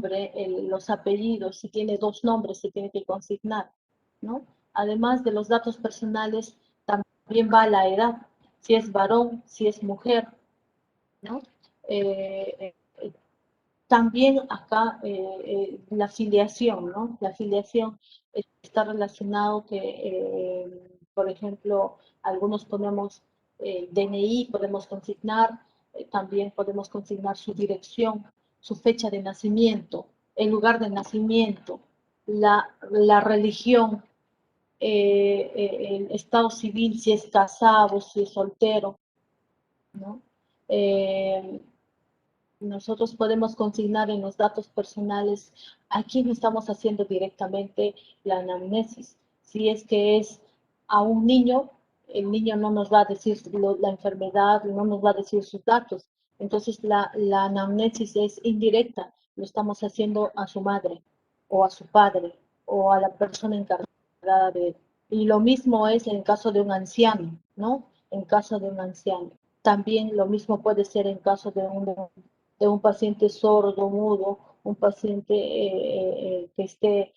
los apellidos, si tiene dos nombres, se tiene que consignar, ¿no? Además de los datos personales, también va la edad, si es varón, si es mujer, ¿no? Eh, eh, También acá la filiación, ¿no? La filiación está relacionado que, por ejemplo, algunos ponemos DNI, podemos consignar, también podemos consignar su dirección, su fecha de nacimiento, el lugar de nacimiento, la religión, el estado civil, si es casado, si es soltero, ¿no? Eh, Nosotros podemos consignar en los datos personales a quién estamos haciendo directamente la anamnesis. Si es que es a un niño, el niño no nos va a decir la enfermedad, no nos va a decir sus datos. Entonces la anamnesis es indirecta, lo estamos haciendo a su madre o a su padre o a la persona encargada de él. Y lo mismo es en caso de un anciano, ¿no? En caso de un anciano. También lo mismo puede ser en caso de un paciente sordo, mudo, un paciente que esté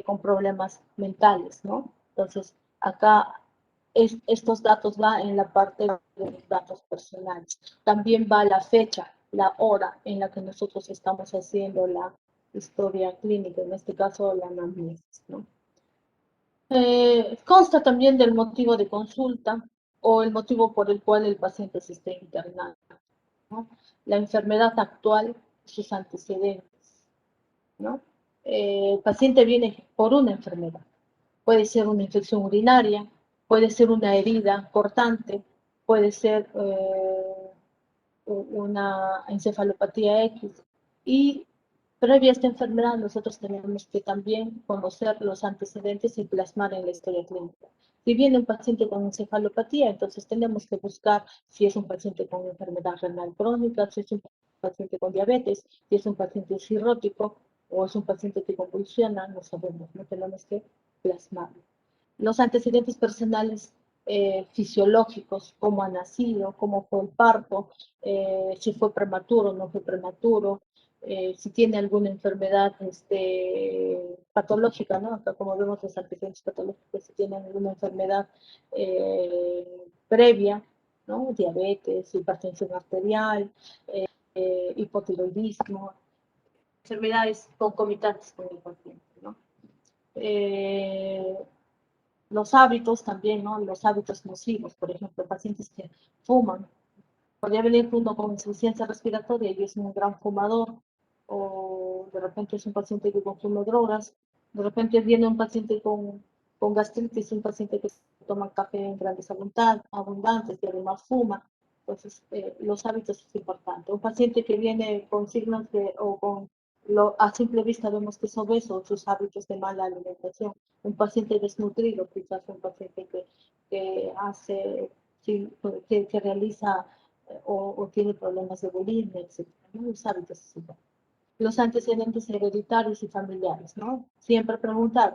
con problemas mentales, ¿no? Entonces, acá estos datos van en la parte de los datos personales. También va la fecha, la hora en la que nosotros estamos haciendo la historia clínica, en este caso la anamnesis, ¿no? Consta también del motivo de consulta o el motivo por el cual el paciente se esté internando, ¿no? La enfermedad actual, sus antecedentes, ¿no? El paciente viene por una enfermedad. Puede ser una infección urinaria, puede ser una herida cortante, puede ser una encefalopatía X. Y previa a esta enfermedad, nosotros tenemos que también conocer los antecedentes y plasmar en la historia clínica. Si viene un paciente con encefalopatía, entonces tenemos que buscar si es un paciente con enfermedad renal crónica, si es un paciente con diabetes, si es un paciente cirrótico o es un paciente que convulsiona, no sabemos, no tenemos que plasmarlo. Los antecedentes personales fisiológicos, cómo ha nacido, cómo fue el parto, si fue prematuro o no fue prematuro, si tiene alguna enfermedad patológica, ¿no? Acá como vemos los antecedentes patológicos, si tienen alguna enfermedad previa, ¿no? Diabetes, hipertensión arterial, hipotiroidismo, enfermedades concomitantes con el paciente, ¿no? Eh, los hábitos también, ¿no? Los hábitos nocivos, por ejemplo, pacientes que fuman. Podría venir uno con insuficiencia respiratoria y es un gran fumador, o de repente es un paciente que consume drogas, de repente viene un paciente con gastritis, un paciente que toma café en grandes abundantes y además fuma. Entonces, los hábitos es importante. Un paciente que viene con signos de, o con a simple vista vemos que es obeso, sus hábitos de mala alimentación. Un paciente desnutrido, quizás un paciente que hace, sí, que realiza o tiene problemas de bulimia, etc. ¿No? Los hábitos es importante. Los antecedentes hereditarios y familiares, ¿no? Siempre preguntar,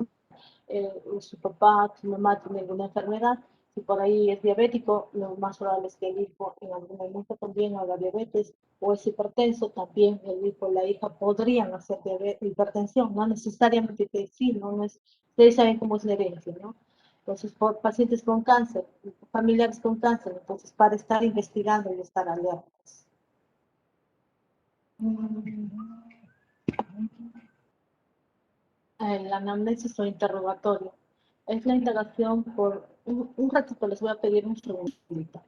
su papá, su mamá tiene alguna enfermedad, si por ahí es diabético, lo más probable es que el hijo en algún momento también haga diabetes, o es hipertenso, también el hijo o la hija podrían hacer hipertensión, no necesariamente que sí, no es, ustedes saben cómo es la herencia, ¿no? Entonces, por pacientes con cáncer, familiares con cáncer, entonces para estar investigando y estar alertas. La anamnesis o interrogatorio. Es la indagación por un ratito, les voy a pedir un segundito.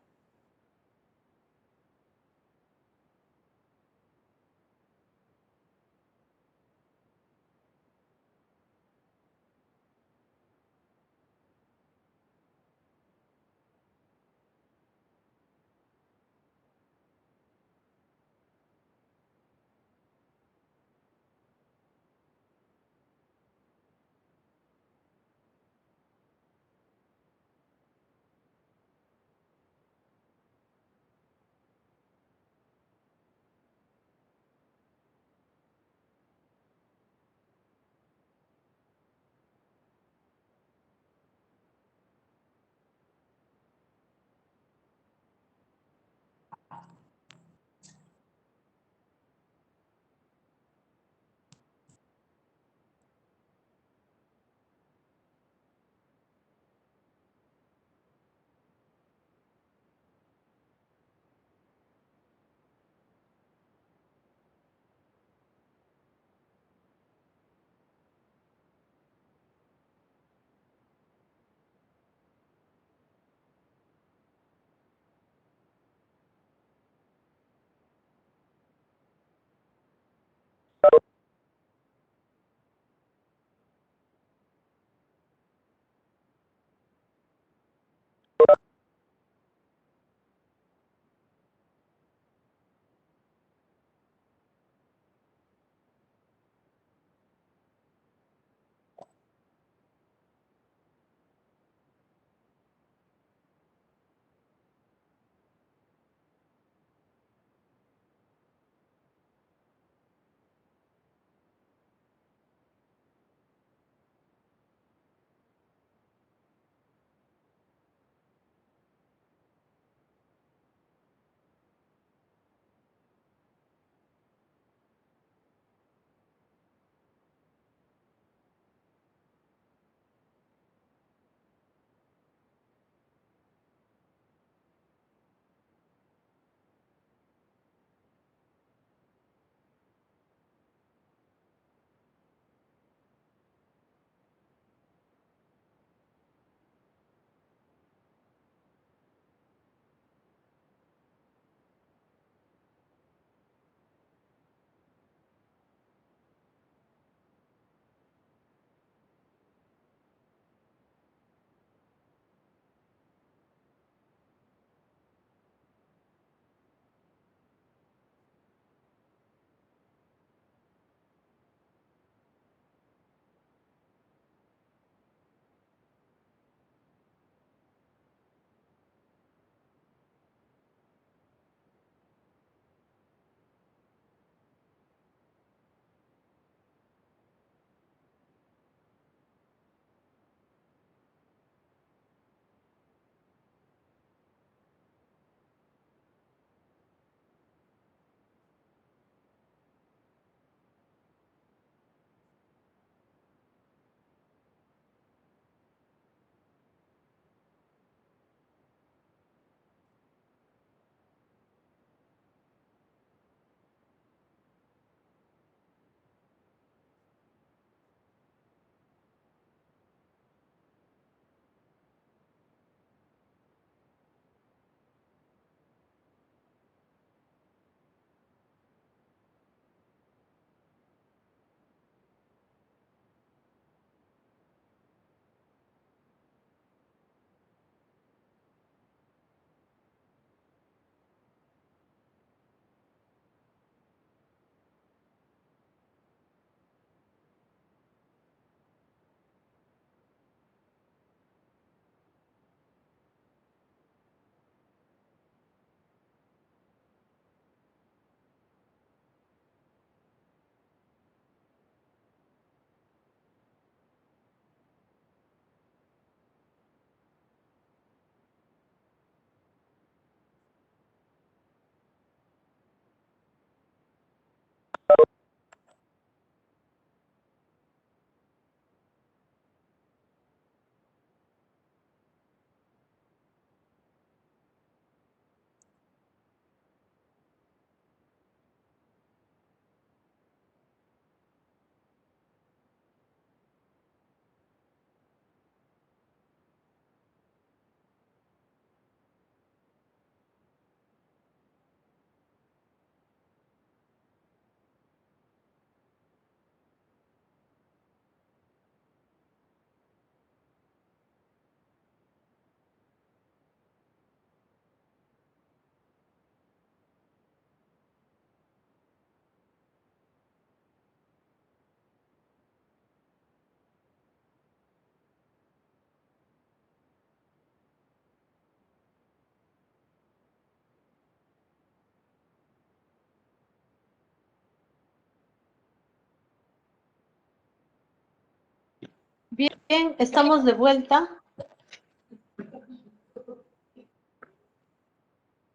Bien, estamos de vuelta.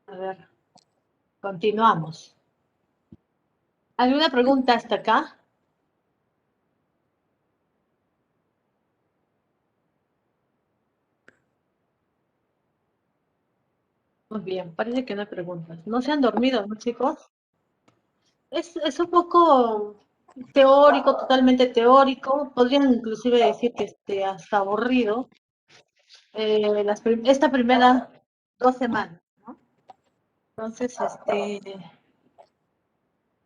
A ver, continuamos. ¿Alguna pregunta hasta acá? Muy bien, parece que no hay preguntas. ¿No se han dormido, no, chicos? Es un poco teórico, totalmente teórico. Podrían inclusive decir que hasta aburrido. Esta primera 2 semanas, ¿no? Entonces,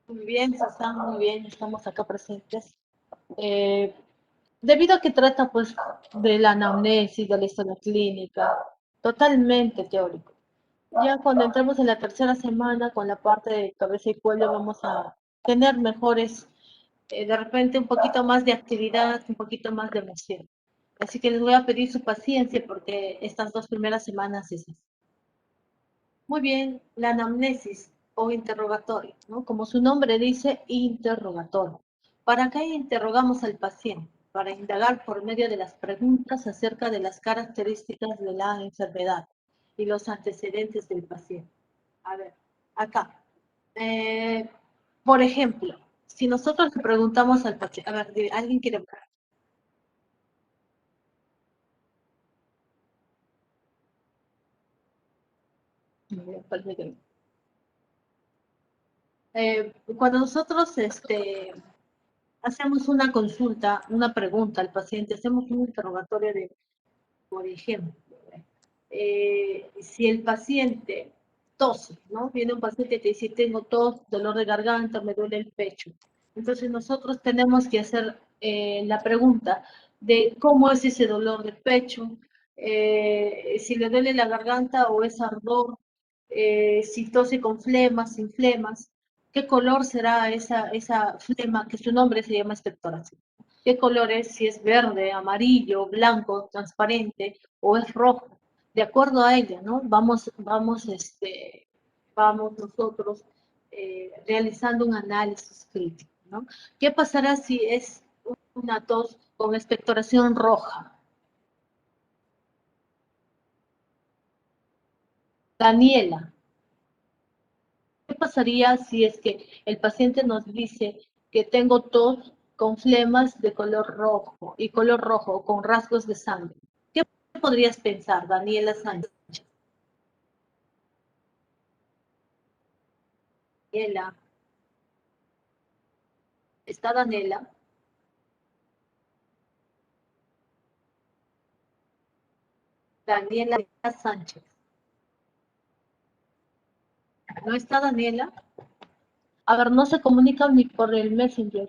muy bien, Susana, muy bien, estamos acá presentes. Eh, Debido a que trata, pues, de la anamnesis, de la historia clínica, totalmente teórico. Ya cuando entremos en la tercera semana, con la parte de cabeza y cuello, vamos a tener mejores, de repente un poquito más de actividad, un poquito más de emoción. Así que les voy a pedir su paciencia porque estas 2 primeras semanas es así. Muy bien, la anamnesis o interrogatorio, ¿no? Como su nombre dice, interrogatorio. ¿Para qué interrogamos al paciente? Para indagar por medio de las preguntas acerca de las características de la enfermedad y los antecedentes del paciente. A ver, acá. Eh, por ejemplo, si nosotros le preguntamos al paciente, a ver, ¿alguien quiere hablar? Parece que no. Cuando nosotros hacemos una consulta, una pregunta al paciente, hacemos un interrogatorio de, por ejemplo, si el paciente tose, ¿no? Viene un paciente y te dice, tengo tos, dolor de garganta, me duele el pecho. Entonces nosotros tenemos que hacer la pregunta de cómo es ese dolor de pecho, si le duele la garganta o es ardor, si tose con flemas, sin flemas, qué color será esa flema, que su nombre se llama expectoración. ¿Qué color es? Si es verde, amarillo, blanco, transparente o es rojo. De acuerdo a ella, ¿no? Vamos nosotros realizando un análisis crítico, ¿no? ¿Qué pasará si es una tos con expectoración roja? Daniela, ¿qué pasaría si es que el paciente nos dice que tengo tos con flemas de color rojo y color rojo con rasgos de sangre? ¿Qué podrías pensar, Daniela Sánchez? Daniela, ¿está Daniela? Daniela Sánchez. ¿No está Daniela? A ver, no se comunican ni por el Messenger.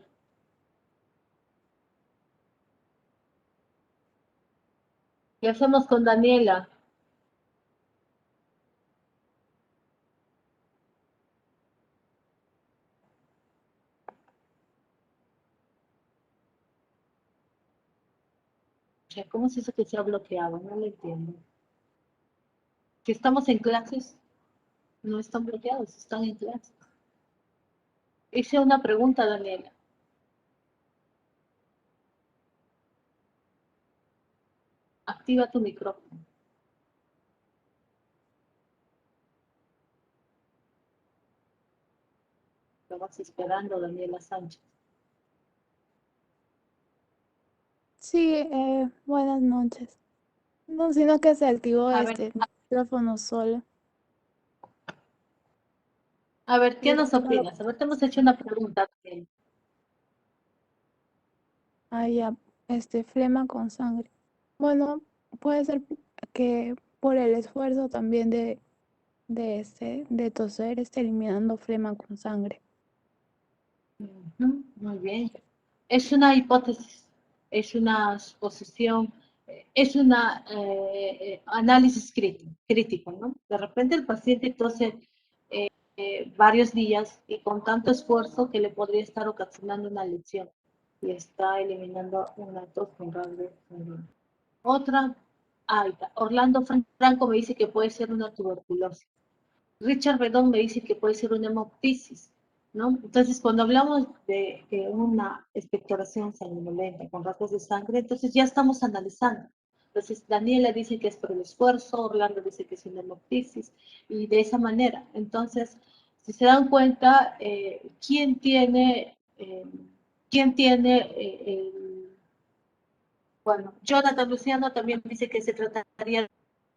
¿Qué hacemos con Daniela? ¿Cómo es eso que se ha bloqueado? No lo entiendo. Si estamos en clases, no están bloqueados, están en clases. Hice una pregunta, Daniela. Activa tu micrófono. Lo vas esperando, Daniela Sánchez. Sí, buenas noches. No, sino que se activó A ver, este micrófono solo. ¿qué nos opinas? A ver, te hemos hecho una pregunta. Ah, ya, flema con sangre. Bueno, puede ser que por el esfuerzo también de toser, esté eliminando flema con sangre. Muy bien. Es una hipótesis, es una suposición, es un análisis crítico, ¿no? De repente el paciente tose varios días y con tanto esfuerzo que le podría estar ocasionando una lesión y está eliminando una tos con rasgos. Otra, Orlando Franco me dice que puede ser una tuberculosis. Richard Bedón me dice que puede ser una hemoptisis. ¿no? Entonces, cuando hablamos de una expectoración sanguinolenta con rasgos de sangre, entonces ya estamos analizando. Entonces, Daniela dice que es por el esfuerzo, Orlando dice que es una hemoptisis, y de esa manera. Entonces, si se dan cuenta, quién tiene bueno, Jonathan Luciano también dice que se trataría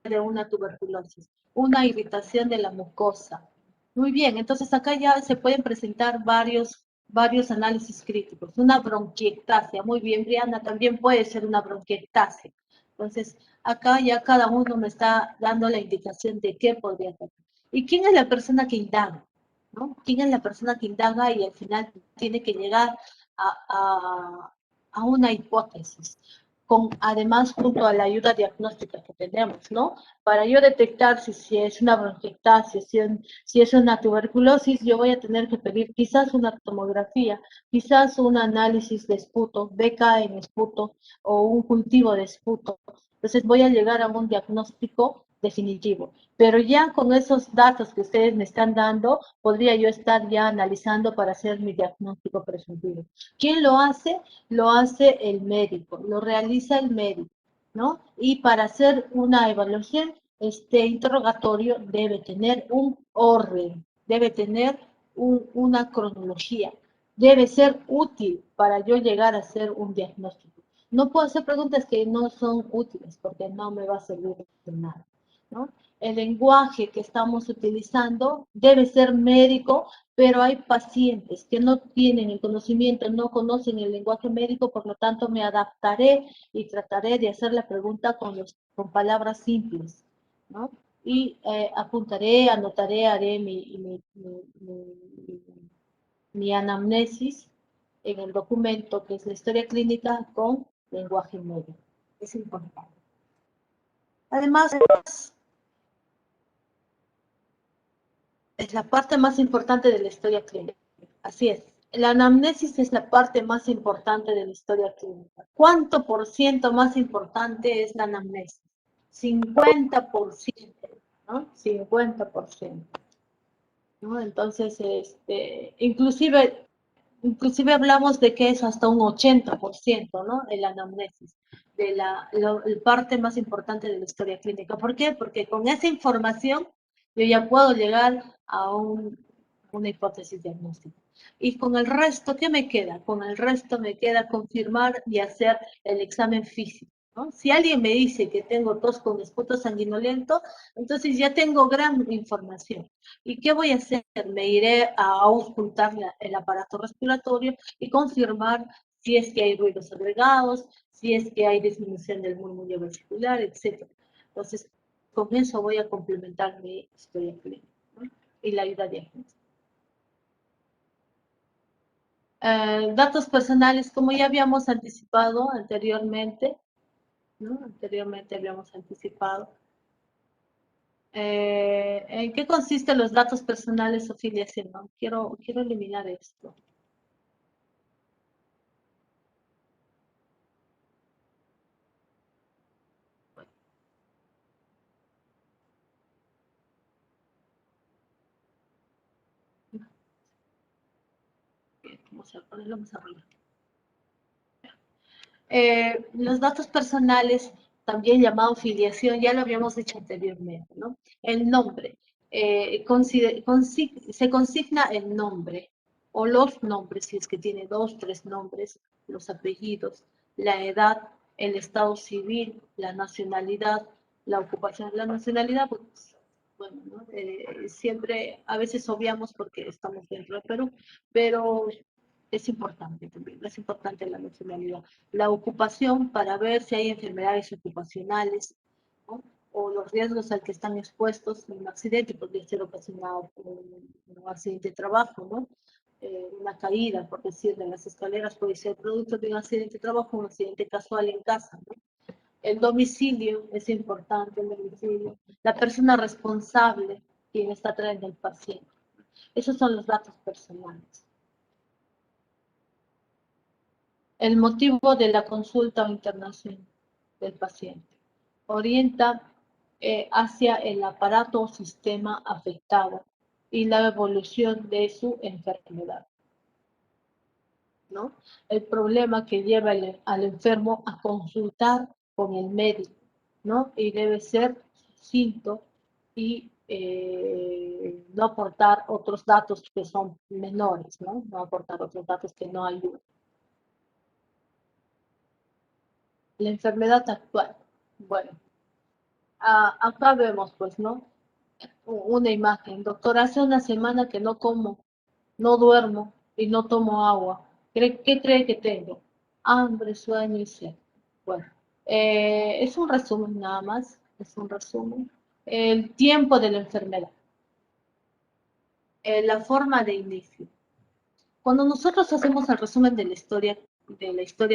de una tuberculosis, una irritación de la mucosa. Muy bien, entonces acá ya se pueden presentar varios análisis críticos. Una bronquiectasia, muy bien, Briana, también puede ser una bronquiectasia. Entonces, acá ya cada uno me está dando la indicación de qué podría ser. ¿Y quién es la persona que indaga? ¿No? ¿Quién es la persona que indaga y al final tiene que llegar a una hipótesis? Además junto a la ayuda diagnóstica que tenemos, ¿no? Para yo detectar si es una bronquiectasia, si es una tuberculosis, yo voy a tener que pedir quizás una tomografía, quizás un análisis de esputo, beca en esputo o un cultivo de esputo. Entonces voy a llegar a un diagnóstico definitivo. Pero ya con esos datos que ustedes me están dando, podría yo estar ya analizando para hacer mi diagnóstico presuntivo. ¿Quién lo hace? Lo hace el médico, lo realiza el médico, ¿no? Y para hacer una evaluación, este interrogatorio debe tener un orden, debe tener una cronología, debe ser útil para yo llegar a hacer un diagnóstico. No puedo hacer preguntas que no son útiles porque no me va a servir de nada, ¿no? El lenguaje que estamos utilizando debe ser médico, pero hay pacientes que no tienen el conocimiento, no conocen el lenguaje médico, por lo tanto me adaptaré y trataré de hacer la pregunta con palabras simples, ¿no? Y apuntaré, anotaré, haré mi anamnesis en el documento que es la historia clínica con lenguaje médico. Es importante. Además, es la parte más importante de la historia clínica. Así es. La anamnesis es la parte más importante de la historia clínica. ¿Cuánto por ciento más importante es la anamnesis? 50%, ¿no? 50%. ¿No? Entonces, inclusive hablamos de que es hasta un 80%, ¿no? El anamnesis, de la parte más importante de la historia clínica. ¿Por qué? Porque con esa información yo ya puedo llegar a una hipótesis diagnóstica. Y con el resto, ¿qué me queda? Con el resto me queda confirmar y hacer el examen físico, ¿no? Si alguien me dice que tengo tos con esputo sanguinolento, entonces ya tengo gran información. ¿Y qué voy a hacer? Me iré a auscultar el aparato respiratorio y confirmar si es que hay ruidos agregados, si es que hay disminución del murmullo vesicular, etc. Entonces, con eso voy a complementar mi historia clínica, ¿no? Y la ayuda diagnóstica. Datos personales, como ya habíamos anticipado anteriormente, ¿no? Anteriormente habíamos anticipado. ¿En qué consisten los datos personales o filiación? ¿No? Quiero eliminar esto. Vamos a ponerlo más arriba. Los datos personales, también llamado filiación, ya lo habíamos dicho anteriormente, ¿no? El nombre. Se consigna el nombre o los nombres, si es que tiene 2, 3 nombres, los apellidos, la edad, el estado civil, la nacionalidad, la ocupación. La nacionalidad, pues, bueno, ¿no? Siempre, a veces obviamos porque estamos dentro de Perú, pero es importante también, es importante la nacionalidad. La ocupación para ver si hay enfermedades ocupacionales, ¿no? O los riesgos al que están expuestos en un accidente, podría ser ocasionado por un accidente de trabajo, ¿no? Una caída, por decir, de las escaleras puede ser producto de un accidente de trabajo, un accidente casual en casa, ¿no? El domicilio es importante, el domicilio. La persona responsable, quien está trayendo al paciente. Esos son los datos personales. El motivo de la consulta o internación del paciente orienta hacia el aparato o sistema afectado y la evolución de su enfermedad, ¿no? El problema que lleva al enfermo a consultar con el médico, ¿no? Y debe ser sucinto y no aportar otros datos que son menores, ¿no? No aportar otros datos que no ayudan. La enfermedad actual. Bueno, acá vemos, pues, ¿no? Una imagen. Doctor, hace una semana que no como, no duermo y no tomo agua. ¿Qué cree que tengo? Hambre, sueño y sed. Bueno, es un resumen nada más, es un resumen. El tiempo de la enfermedad, la forma de inicio. Cuando nosotros hacemos el resumen de la historia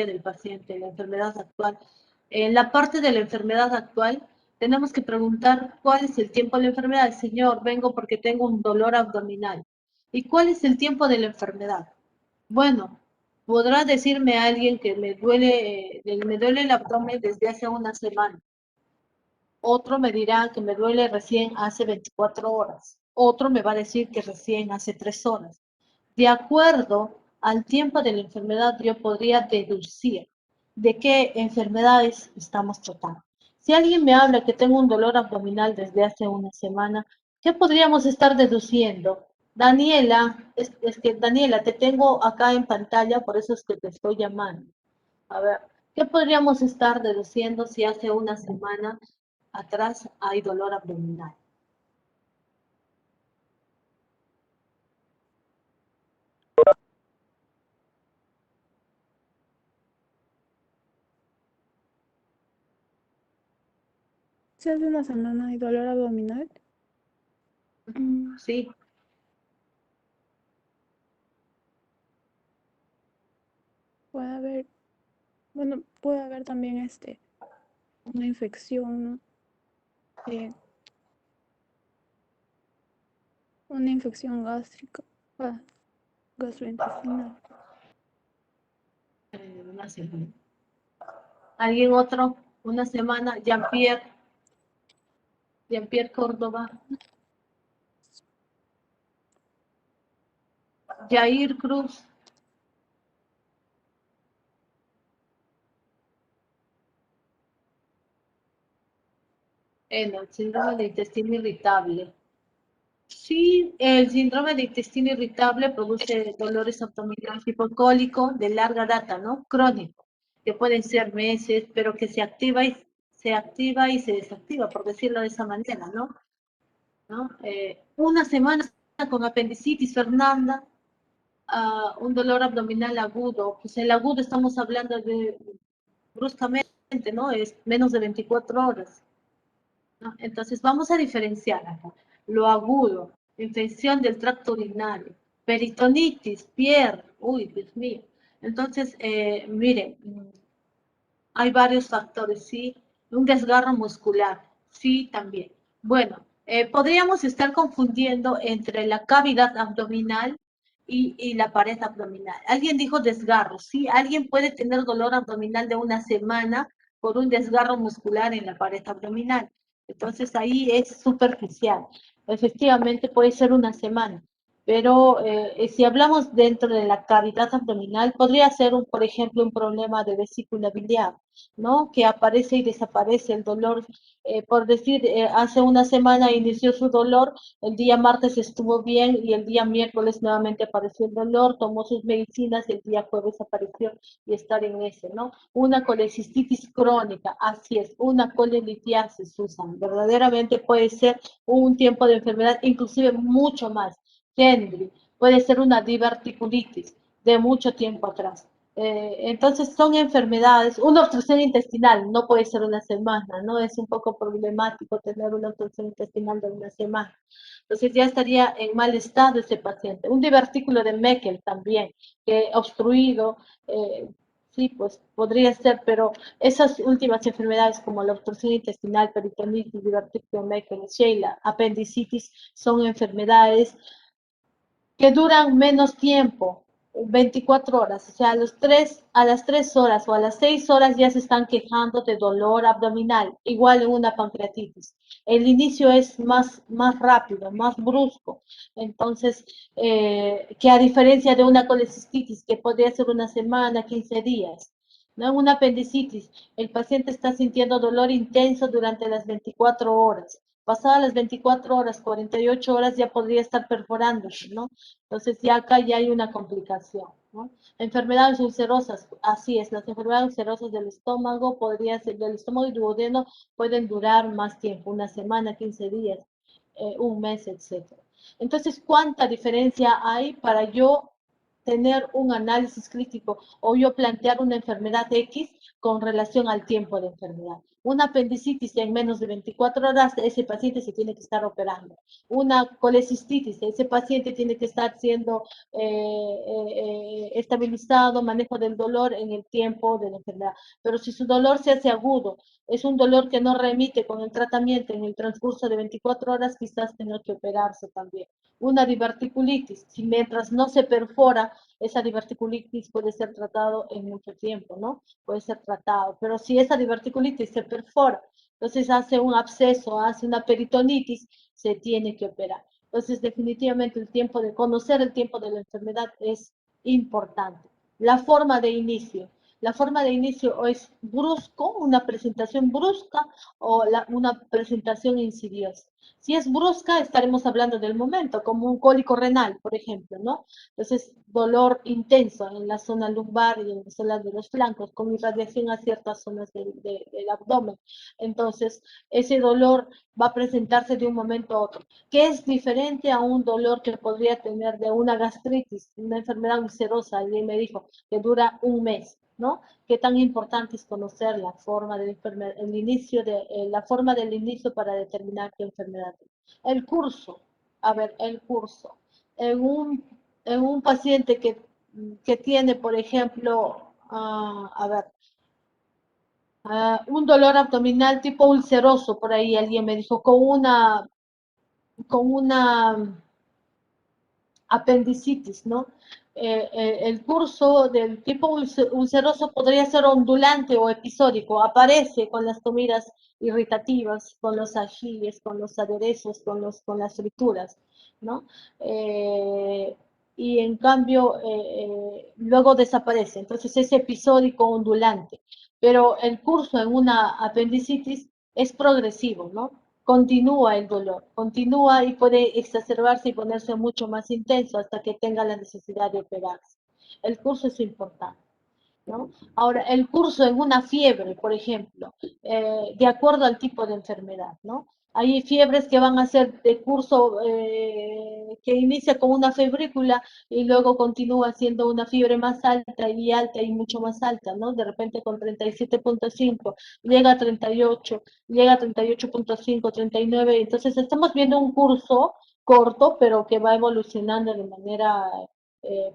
del paciente, la enfermedad actual, en la parte de la enfermedad actual, tenemos que preguntar cuál es el tiempo de la enfermedad. Señor, vengo porque tengo un dolor abdominal. ¿Y cuál es el tiempo de la enfermedad? Bueno, podrá decirme alguien que me duele el abdomen desde hace una semana. Otro me dirá que me duele recién hace 24 horas. Otro me va a decir que recién hace 3 horas. De acuerdo al tiempo de la enfermedad, yo podría deducir de qué enfermedades estamos tratando. Si alguien me habla que tengo un dolor abdominal desde hace una semana, ¿qué podríamos estar deduciendo? Daniela, es que Daniela, te tengo acá en pantalla, por eso es que te estoy llamando. A ver, ¿qué podríamos estar deduciendo si hace una semana atrás hay dolor abdominal? Si hace una semana hay dolor abdominal, Sí. puede haber, bueno, puede haber también una infección, ¿no? Eh, una infección gástrica, gastrointestinal. Una semana. ¿Alguien otro? Una semana. Jean-Pierre Córdoba. Jair Cruz. El síndrome de intestino irritable. Sí, el síndrome de intestino irritable produce dolores abdominales hipocólicos de larga data, ¿no? Crónico, que pueden ser meses, pero que se activa y se desactiva, por decirlo de esa manera, ¿no? ¿No? Una semana con apendicitis, Fernanda, un dolor abdominal agudo. Pues el agudo estamos hablando de bruscamente, ¿no? Es menos de 24 horas. ¿No? Entonces vamos a diferenciar acá. Lo agudo, infección del tracto urinario, peritonitis, pierna, uy, Dios mío. Entonces, miren, hay varios factores, ¿sí? Un desgarro muscular, sí, también. Bueno, podríamos estar confundiendo entre la cavidad abdominal y la pared abdominal. Alguien dijo desgarro, sí, alguien puede tener dolor abdominal de una semana por un desgarro muscular en la pared abdominal. Entonces ahí es superficial. Efectivamente puede ser una semana, pero si hablamos dentro de la cavidad abdominal, podría ser, por ejemplo, un problema de vesícula biliar, ¿no? Que aparece y desaparece el dolor. Por decir, hace una semana inició su dolor, el día martes estuvo bien y el día miércoles nuevamente apareció el dolor, tomó sus medicinas y el día jueves apareció y estar en ese, ¿no? Una colecistitis crónica, así es, una colelitiasis, Susan, verdaderamente puede ser un tiempo de enfermedad, inclusive mucho más. Hendry, puede ser una diverticulitis de mucho tiempo atrás. Entonces son enfermedades, una obstrucción intestinal no puede ser una semana, ¿no? Es un poco problemático tener una obstrucción intestinal de una semana. Entonces ya estaría en mal estado ese paciente. Un divertículo de Meckel también, que obstruido, sí, pues podría ser, pero esas últimas enfermedades como la obstrucción intestinal, peritonitis, divertículo de Meckel, Sheila, apendicitis, son enfermedades que duran menos tiempo, 24 horas, o sea, a las 3 horas o a las 6 horas ya se están quejando de dolor abdominal, igual en una pancreatitis. El inicio es más rápido, más brusco, entonces, que a diferencia de una colecistitis, que podría ser una semana, 15 días, ¿no? Una apendicitis, el paciente está sintiendo dolor intenso durante las 24 horas. Pasadas las 24 horas, 48 horas ya podría estar perforándose, ¿no? Entonces ya acá ya hay una complicación, ¿no? Enfermedades ulcerosas, así es, las enfermedades ulcerosas del estómago, podría ser del estómago y duodeno, pueden durar más tiempo, una semana, 15 días, un mes, etcétera. Entonces, ¿cuánta diferencia hay para yo tener un análisis crítico o yo plantear una enfermedad X con relación al tiempo de enfermedad? Una apendicitis en menos de 24 horas, ese paciente se tiene que estar operando. Una colecistitis, ese paciente tiene que estar siendo estabilizado, manejo del dolor en el tiempo de la enfermedad. Pero si su dolor se hace agudo, es un dolor que no remite con el tratamiento en el transcurso de 24 horas, quizás tenga que operarse también. Una diverticulitis, si mientras no se perfora, esa diverticulitis puede ser tratado en mucho tiempo, ¿no? Puede ser tratado, pero si esa diverticulitis se perfora, entonces hace un absceso, hace una peritonitis, se tiene que operar. Entonces, definitivamente el tiempo de conocer el tiempo de la enfermedad es importante. La forma de inicio. La forma de inicio es brusco, una presentación brusca o una presentación insidiosa. Si es brusca, estaremos hablando del momento, como un cólico renal, por ejemplo, ¿no? Entonces, dolor intenso en la zona lumbar y en la zona de los flancos, con irradiación a ciertas zonas del abdomen. Entonces, ese dolor va a presentarse de un momento a otro, que es diferente a un dolor que podría tener de una gastritis, una enfermedad ulcerosa. Alguien me dijo que dura un mes, ¿no? Qué tan importante es conocer la forma del el inicio la forma del inicio para determinar qué enfermedad es. El curso, a ver, el curso. En un, en un paciente que tiene, por ejemplo, a ver, un dolor abdominal tipo ulceroso, por ahí alguien me dijo, con una apendicitis, ¿no? El curso del tipo ulceroso podría ser ondulante o episódico, aparece con las comidas irritativas, con los ajíes, con los aderezos, con las frituras, ¿no? Eh, y en cambio, luego desaparece. Entonces es episódico ondulante, pero el curso en una apendicitis es progresivo, ¿no? Continúa el dolor, continúa y puede exacerbarse y ponerse mucho más intenso hasta que tenga la necesidad de operarse. El curso es importante, ¿no? Ahora, el curso en una fiebre, por ejemplo, de acuerdo al tipo de enfermedad, ¿no? Hay fiebres que van a ser de curso que inicia con una febrícula y luego continúa siendo una fiebre más alta y mucho más alta, ¿no? De repente con 37.5 llega a 38, llega a 38.5, 39. Entonces estamos viendo un curso corto, pero que va evolucionando de manera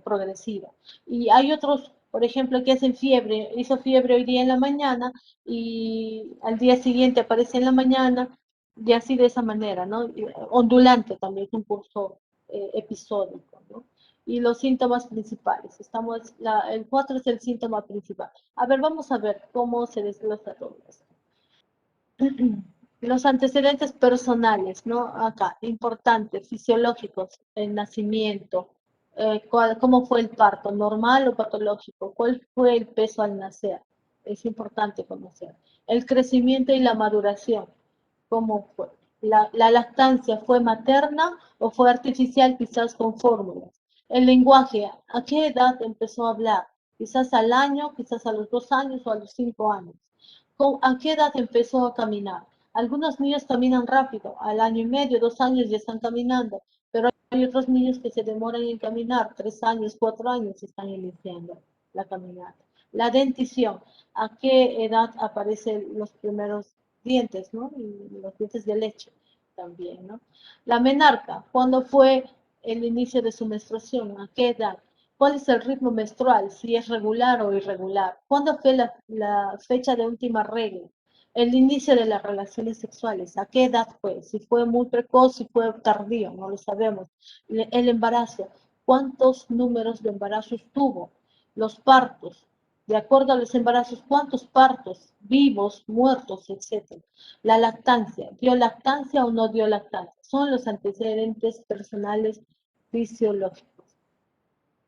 progresiva. Y hay otros, por ejemplo, que hacen fiebre, hizo fiebre hoy día en la mañana y al día siguiente aparece en la mañana y así de esa manera, ¿no? Ondulante también es un curso episódico, ¿no? Y los síntomas principales, el 4 es el síntoma principal. A ver, vamos a ver cómo se desglosa todo esto. Los antecedentes personales, ¿no? Acá, importantes, fisiológicos, el nacimiento, cómo fue el parto, normal o patológico, cuál fue el peso al nacer, es importante conocer. El crecimiento y la maduración, cómo fue. La lactancia fue materna o fue artificial, quizás con fórmulas. El lenguaje, ¿a qué edad empezó a hablar? Quizás al año, quizás a los 2 años o a los 5 años. ¿A qué edad empezó a caminar? Algunos niños caminan rápido, al año y medio, 2 años ya están caminando, pero hay otros niños que se demoran en caminar, 3 años, 4 años están iniciando la caminata. La dentición, ¿a qué edad aparecen los primeros dientes, ¿no? Y los dientes de leche también, ¿no? La menarca, ¿cuándo fue el inicio de su menstruación? ¿A qué edad? ¿Cuál es el ritmo menstrual? Si es regular o irregular. ¿Cuándo fue la fecha de última regla? El inicio de las relaciones sexuales. ¿A qué edad fue? Si fue muy precoz, si fue tardío, no lo sabemos. El embarazo. cuántos números de embarazos tuvo, los partos, de acuerdo a los embarazos, cuántos partos, vivos, muertos, etcétera. La lactancia, ¿dio lactancia o no dio lactancia? Son los antecedentes personales fisiológicos,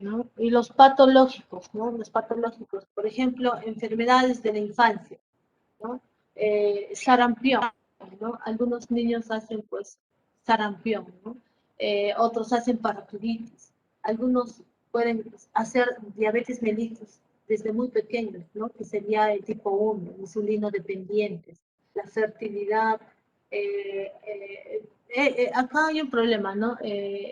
¿no? Y los patológicos, ¿no? Los patológicos, por ejemplo, enfermedades de la infancia, ¿no? Sarampión, ¿no? Algunos niños hacen, pues, sarampión, ¿no? Otros hacen paraturitis, algunos pueden hacer diabetes mellitus desde muy pequeños, ¿no? Que sería el tipo 1, insulino dependientes, la fertilidad. Acá hay un problema, ¿no?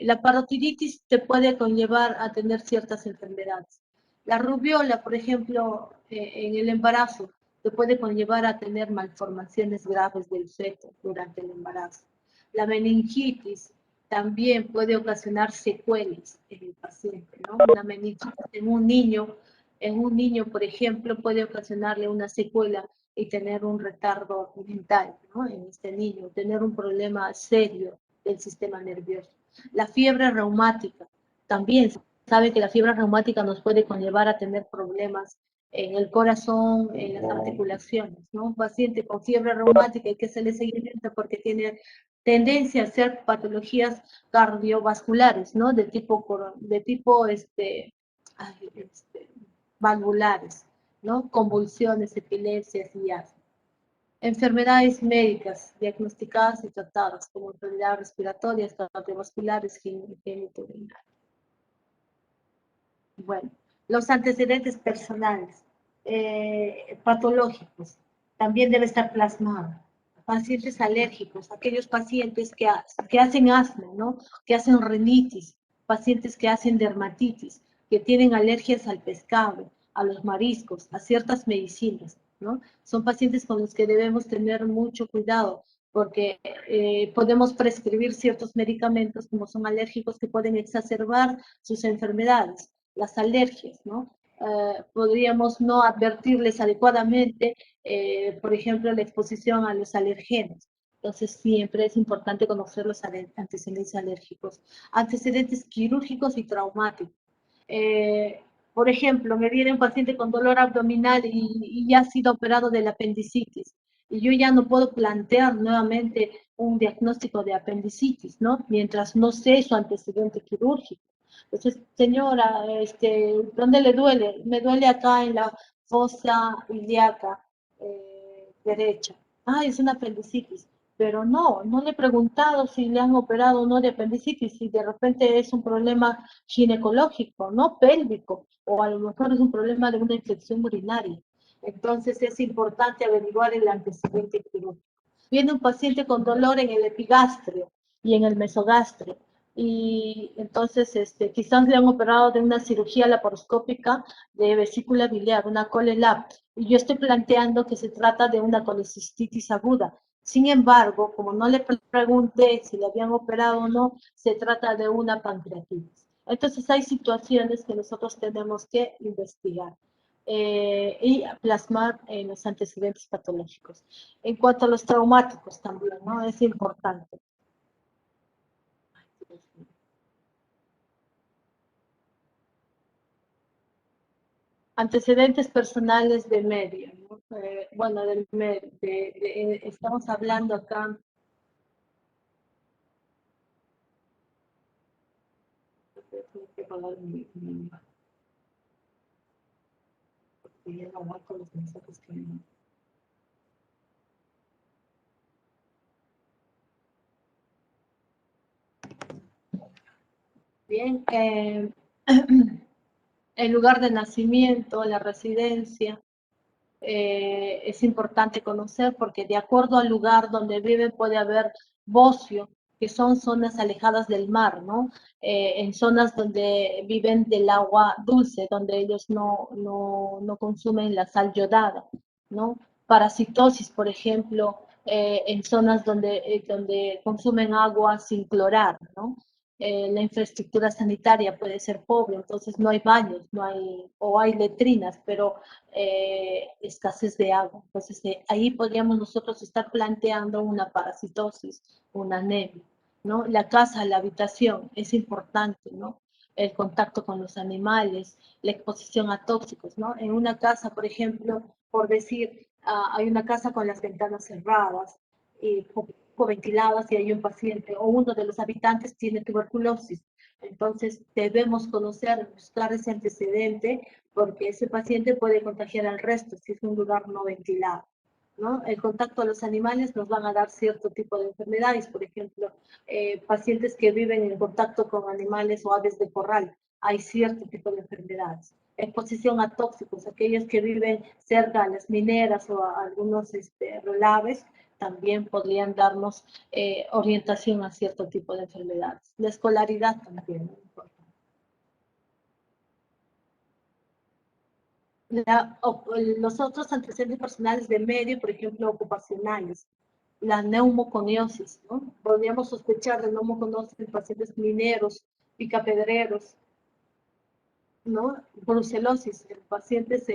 La parotiditis te puede conllevar a tener ciertas enfermedades. La rubiola, por ejemplo, en el embarazo, te puede conllevar a tener malformaciones graves del feto durante el embarazo. La meningitis también puede ocasionar secuelas en el paciente, ¿no? Una meningitis en un niño, por ejemplo, puede ocasionarle una secuela y tener un retardo mental, ¿no? En este niño, tener un problema serio del sistema nervioso. La fiebre reumática, también sabe que la fiebre reumática nos puede conllevar a tener problemas en el corazón, en las articulaciones, ¿no? Un paciente con fiebre reumática hay que hacerle seguimiento porque tiene tendencia a hacer patologías cardiovasculares, ¿no? De tipo valvulares, ¿no? Convulsiones, epilepsias y asma. Enfermedades médicas diagnosticadas y tratadas como enfermedades respiratorias, cardiovasculares, genitourinarias. Bueno, los antecedentes personales, patológicos, también debe estar plasmado. Pacientes alérgicos, aquellos pacientes que hacen asma, ¿no? Que hacen rinitis, pacientes que hacen dermatitis, que tienen alergias al pescado, a los mariscos, a ciertas medicinas, ¿no? Son pacientes con los que debemos tener mucho cuidado porque podemos prescribir ciertos medicamentos como son alérgicos que pueden exacerbar sus enfermedades, las alergias, ¿no? Podríamos no advertirles adecuadamente, por ejemplo, la exposición a los alergenos. Entonces, siempre es importante conocer los antecedentes alérgicos, antecedentes quirúrgicos y traumáticos. Eh, por ejemplo, me viene un paciente con dolor abdominal y ya ha sido operado de la apendicitis y yo ya no puedo plantear nuevamente un diagnóstico de apendicitis, ¿no? Mientras no sé su antecedente quirúrgico. Entonces, señora, ¿dónde le duele? Me duele acá en la fosa ilíaca derecha. Ah, es una apendicitis. Pero no le he preguntado si le han operado o no de apendicitis, si de repente es un problema ginecológico, no pélvico, o a lo mejor es un problema de una infección urinaria. Entonces es importante averiguar el antecedente quirúrgico. Viene un paciente con dolor en el epigastrio y en el mesogastrio, y entonces quizás le han operado de una cirugía laparoscópica de vesícula biliar, una colelab, y yo estoy planteando que se trata de una colecistitis aguda. Sin embargo, como no le pregunté si le habían operado o no, se trata de una pancreatitis. Entonces hay situaciones que nosotros tenemos que investigar y plasmar en los antecedentes patológicos. En cuanto a los traumáticos también, ¿no? Es importante. Antecedentes personales de medio, ¿no? Bueno, del medio, estamos hablando acá. Bien, el lugar de nacimiento, la residencia, es importante conocer porque de acuerdo al lugar donde vive puede haber bocio, que son zonas alejadas del mar, ¿no? En zonas donde viven del agua dulce, donde ellos no consumen la sal yodada, ¿no? Parasitosis, por ejemplo, en zonas donde consumen agua sin clorar, ¿no? La infraestructura sanitaria puede ser pobre, entonces no hay baños, o hay letrinas, pero escasez de agua. Entonces, ahí podríamos nosotros estar planteando una parasitosis, una anemia, ¿no? La casa, la habitación, es importante, ¿no? el contacto con los animales, la exposición a tóxicos, ¿no? En una casa, por ejemplo, por decir, hay una casa con las ventanas cerradas, poco ventiladas y hay un paciente o uno de los habitantes tiene tuberculosis. Entonces debemos conocer, buscar ese antecedente porque ese paciente puede contagiar al resto si es un lugar no ventilado, ¿no? El contacto a los animales nos van a dar cierto tipo de enfermedades, por ejemplo, pacientes que viven en contacto con animales o aves de corral, hay cierto tipo de enfermedades. Exposición a tóxicos, aquellos que viven cerca a las mineras o a algunos relaves, también podrían darnos orientación a cierto tipo de enfermedades. La escolaridad también, ¿no? Los otros antecedentes personales de medio, por ejemplo, ocupacionales, la neumoconiosis, ¿no? Podríamos sospechar de neumoconiosis en pacientes mineros, picapedreros, ¿no? Brucelosis en pacientes,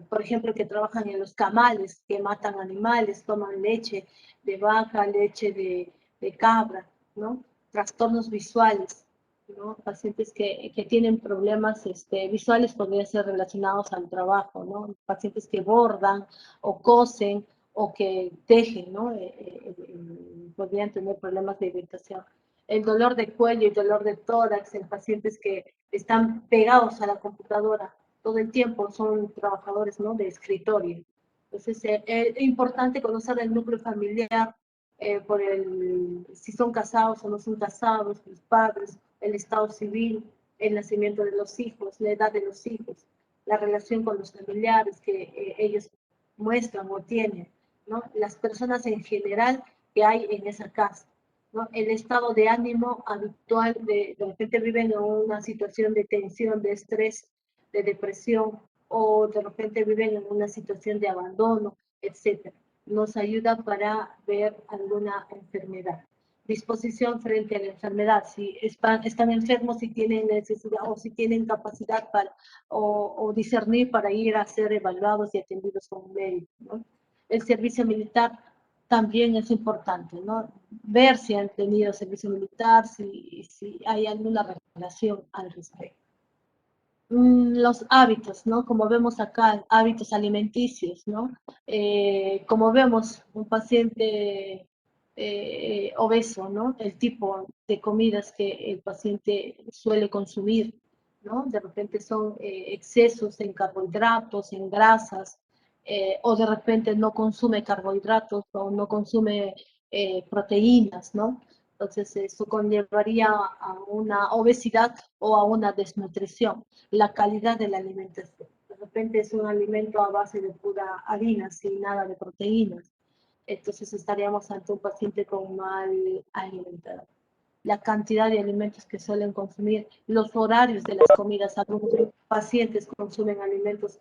por ejemplo, que trabajan en los camales, que matan animales, toman leche de vaca, leche de cabra, ¿no? Trastornos visuales, ¿no? Pacientes que tienen problemas visuales podrían ser relacionados al trabajo, ¿no? Pacientes que bordan o cosen o que tejen, ¿no? Podrían tener problemas de irritación. El dolor de cuello y dolor de tórax en pacientes que están pegados a la computadora todo el tiempo, son trabajadores, ¿no? De escritorio. Entonces, es importante conocer el núcleo familiar, si son casados o no son casados, los padres, el estado civil, el nacimiento de los hijos, la edad de los hijos, la relación con los familiares que ellos muestran o tienen, ¿no? Las personas en general que hay en esa casa, ¿no? El estado de ánimo habitual de repente viven en una situación de tensión, de estrés, de depresión, o de repente viven en una situación de abandono, etcétera. Nos ayuda para ver alguna enfermedad. Disposición frente a la enfermedad, si están enfermos, si tienen necesidad o si tienen capacidad para, o discernir para ir a ser evaluados y atendidos con un médico, ¿no? El servicio militar también es importante, ¿no? Ver si han tenido servicio militar, si hay alguna relación al respecto. Los hábitos, ¿no? Como vemos acá, hábitos alimenticios, ¿no? Como vemos, un paciente obeso, ¿no? El tipo de comidas que el paciente suele consumir, ¿no? De repente son excesos en carbohidratos, en grasas, o de repente no consume carbohidratos o no consume proteínas, ¿no? Entonces, eso conllevaría a una obesidad o a una desnutrición. La calidad de la alimentación. De repente es un alimento a base de pura harina, sin nada de proteínas. Entonces estaríamos ante un paciente con mal alimentado. La cantidad de alimentos que suelen consumir, los horarios de las comidas. Algunos pacientes consumen alimentos,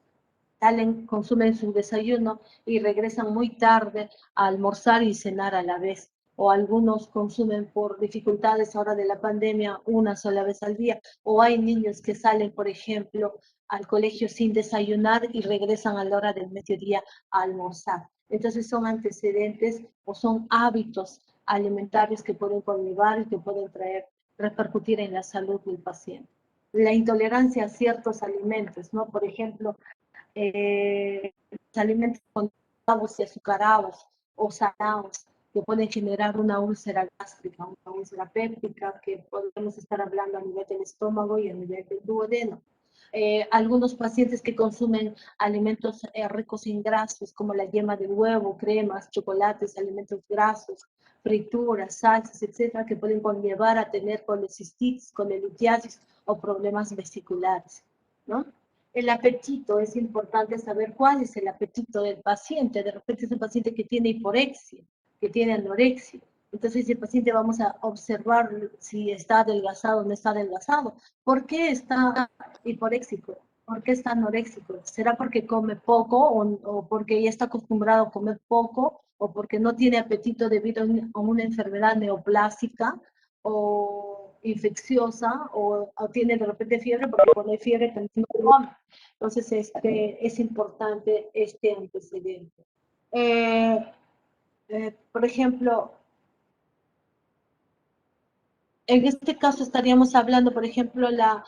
consumen su desayuno y regresan muy tarde a almorzar y cenar a la vez. O algunos consumen por dificultades ahora de la pandemia una sola vez al día. O hay niños que salen, por ejemplo, al colegio sin desayunar y regresan a la hora del mediodía a almorzar. Entonces son antecedentes o son hábitos alimentarios que pueden conllevar y que pueden repercutir en la salud del paciente. La intolerancia a ciertos alimentos, ¿no? Por ejemplo, los alimentos contados y azucarados o salados que pueden generar una úlcera gástrica, una úlcera péptica, que podemos estar hablando a nivel del estómago y a nivel del duodeno. Algunos pacientes que consumen alimentos ricos en grasas, como la yema del huevo, cremas, chocolates, alimentos grasos, frituras, salsas, etcétera, que pueden conllevar a tener colecistitis, colelitiasis o problemas vesiculares, ¿no? El apetito, es importante saber cuál es el apetito del paciente. De repente es un paciente que tiene hiporexia, que tiene anorexia. Entonces, el paciente vamos a observar si está adelgazado o no está adelgazado. ¿Por qué está hiporéxico? ¿Por qué está anoréxico? ¿Será porque come poco o porque ya está acostumbrado a comer poco o porque no tiene apetito debido a una enfermedad neoplásica o infecciosa o tiene de repente fiebre porque cuando hay fiebre también no come? Entonces, es importante este antecedente. Por ejemplo, En este caso estaríamos hablando, por ejemplo, la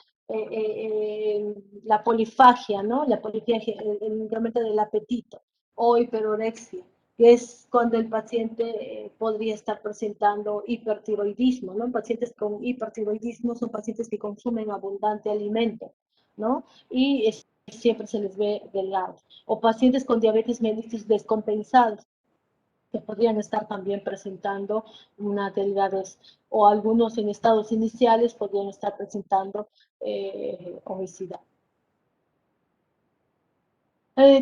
polifagia, ¿no? La polifagia, el incremento del apetito o hiperorexia, que es cuando el paciente podría estar presentando hipertiroidismo, ¿no? Pacientes con hipertiroidismo son pacientes que consumen abundante alimento, ¿no? Y siempre se les ve delgados. O pacientes con diabetes mellitus descompensados, que podrían estar también presentando una delgadez, o algunos en estados iniciales podrían estar presentando obesidad.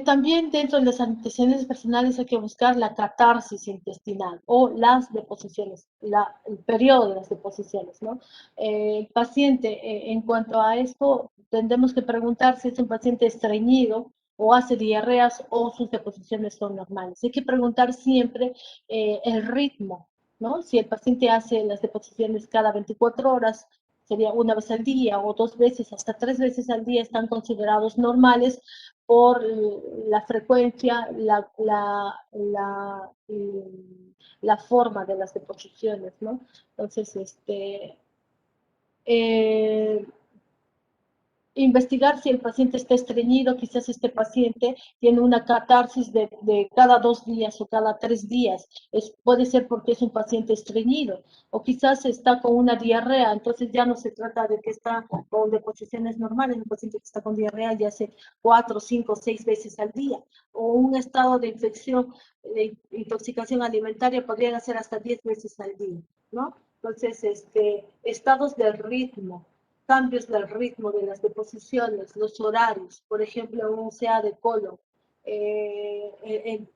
También dentro de los antecedentes personales hay que buscar la catarsis intestinal o las deposiciones, el periodo de las deposiciones, ¿no? El paciente, en cuanto a esto, tendremos que preguntar si es un paciente estreñido o hace diarreas o sus deposiciones son normales. Hay que preguntar siempre el ritmo, ¿no? Si el paciente hace las deposiciones cada 24 horas, sería una vez al día o dos veces, hasta tres veces al día, están considerados normales por la frecuencia, la forma de las deposiciones, ¿no? Entonces, eh, investigar si el paciente está estreñido, quizás este paciente tiene una catarsis de cada 2 días o cada 3 días, puede ser porque es un paciente estreñido, o quizás está con una diarrea, entonces ya no se trata de que está con deposiciones normales, un paciente que está con diarrea ya hace 4, 5, 6 veces al día, o un estado de infección, de intoxicación alimentaria podrían hacer hasta 10 veces al día, ¿no? Entonces, estados del ritmo, cambios del ritmo de las deposiciones, los horarios, por ejemplo, un CA de colon,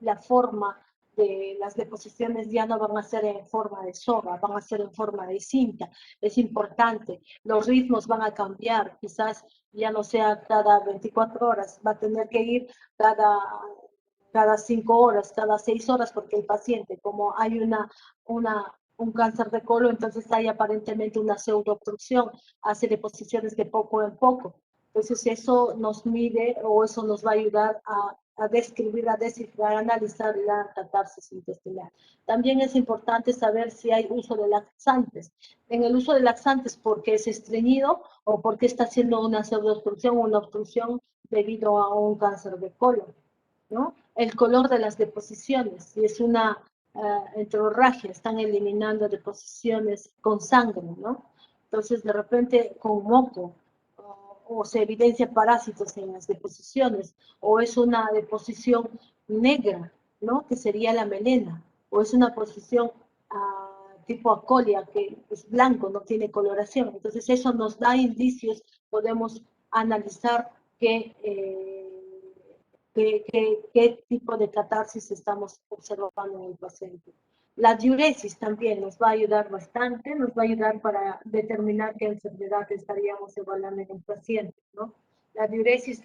la forma de las deposiciones ya no van a ser en forma de soga, van a ser en forma de cinta. Es importante, los ritmos van a cambiar, quizás ya no sea cada 24 horas, va a tener que ir cada 5 horas, cada 6 horas, porque el paciente, como hay un cáncer de colon, entonces hay aparentemente una pseudoobstrucción, hace deposiciones de poco en poco. Entonces eso nos mide o eso nos va a ayudar a describir, a descifrar, a analizar la catarsis intestinal. También es importante saber si hay uso de laxantes. En el uso de laxantes, porque es estreñido o porque está haciendo una pseudoobstrucción o una obstrucción debido a un cáncer de colon, ¿no? El color de las deposiciones, si es una enterorragia, están eliminando deposiciones con sangre, ¿no? Entonces, de repente, con moco, o se evidencia parásitos en las deposiciones, o es una deposición negra, ¿no? Que sería la melena, o es una posición tipo acolia, que es blanco, no tiene coloración. Entonces, eso nos da indicios, podemos analizar qué tipo de catarsis estamos observando en el paciente. La diuresis también nos va a ayudar bastante, nos va a ayudar para determinar qué enfermedad estaríamos evaluando en el paciente, ¿no? La diuresis,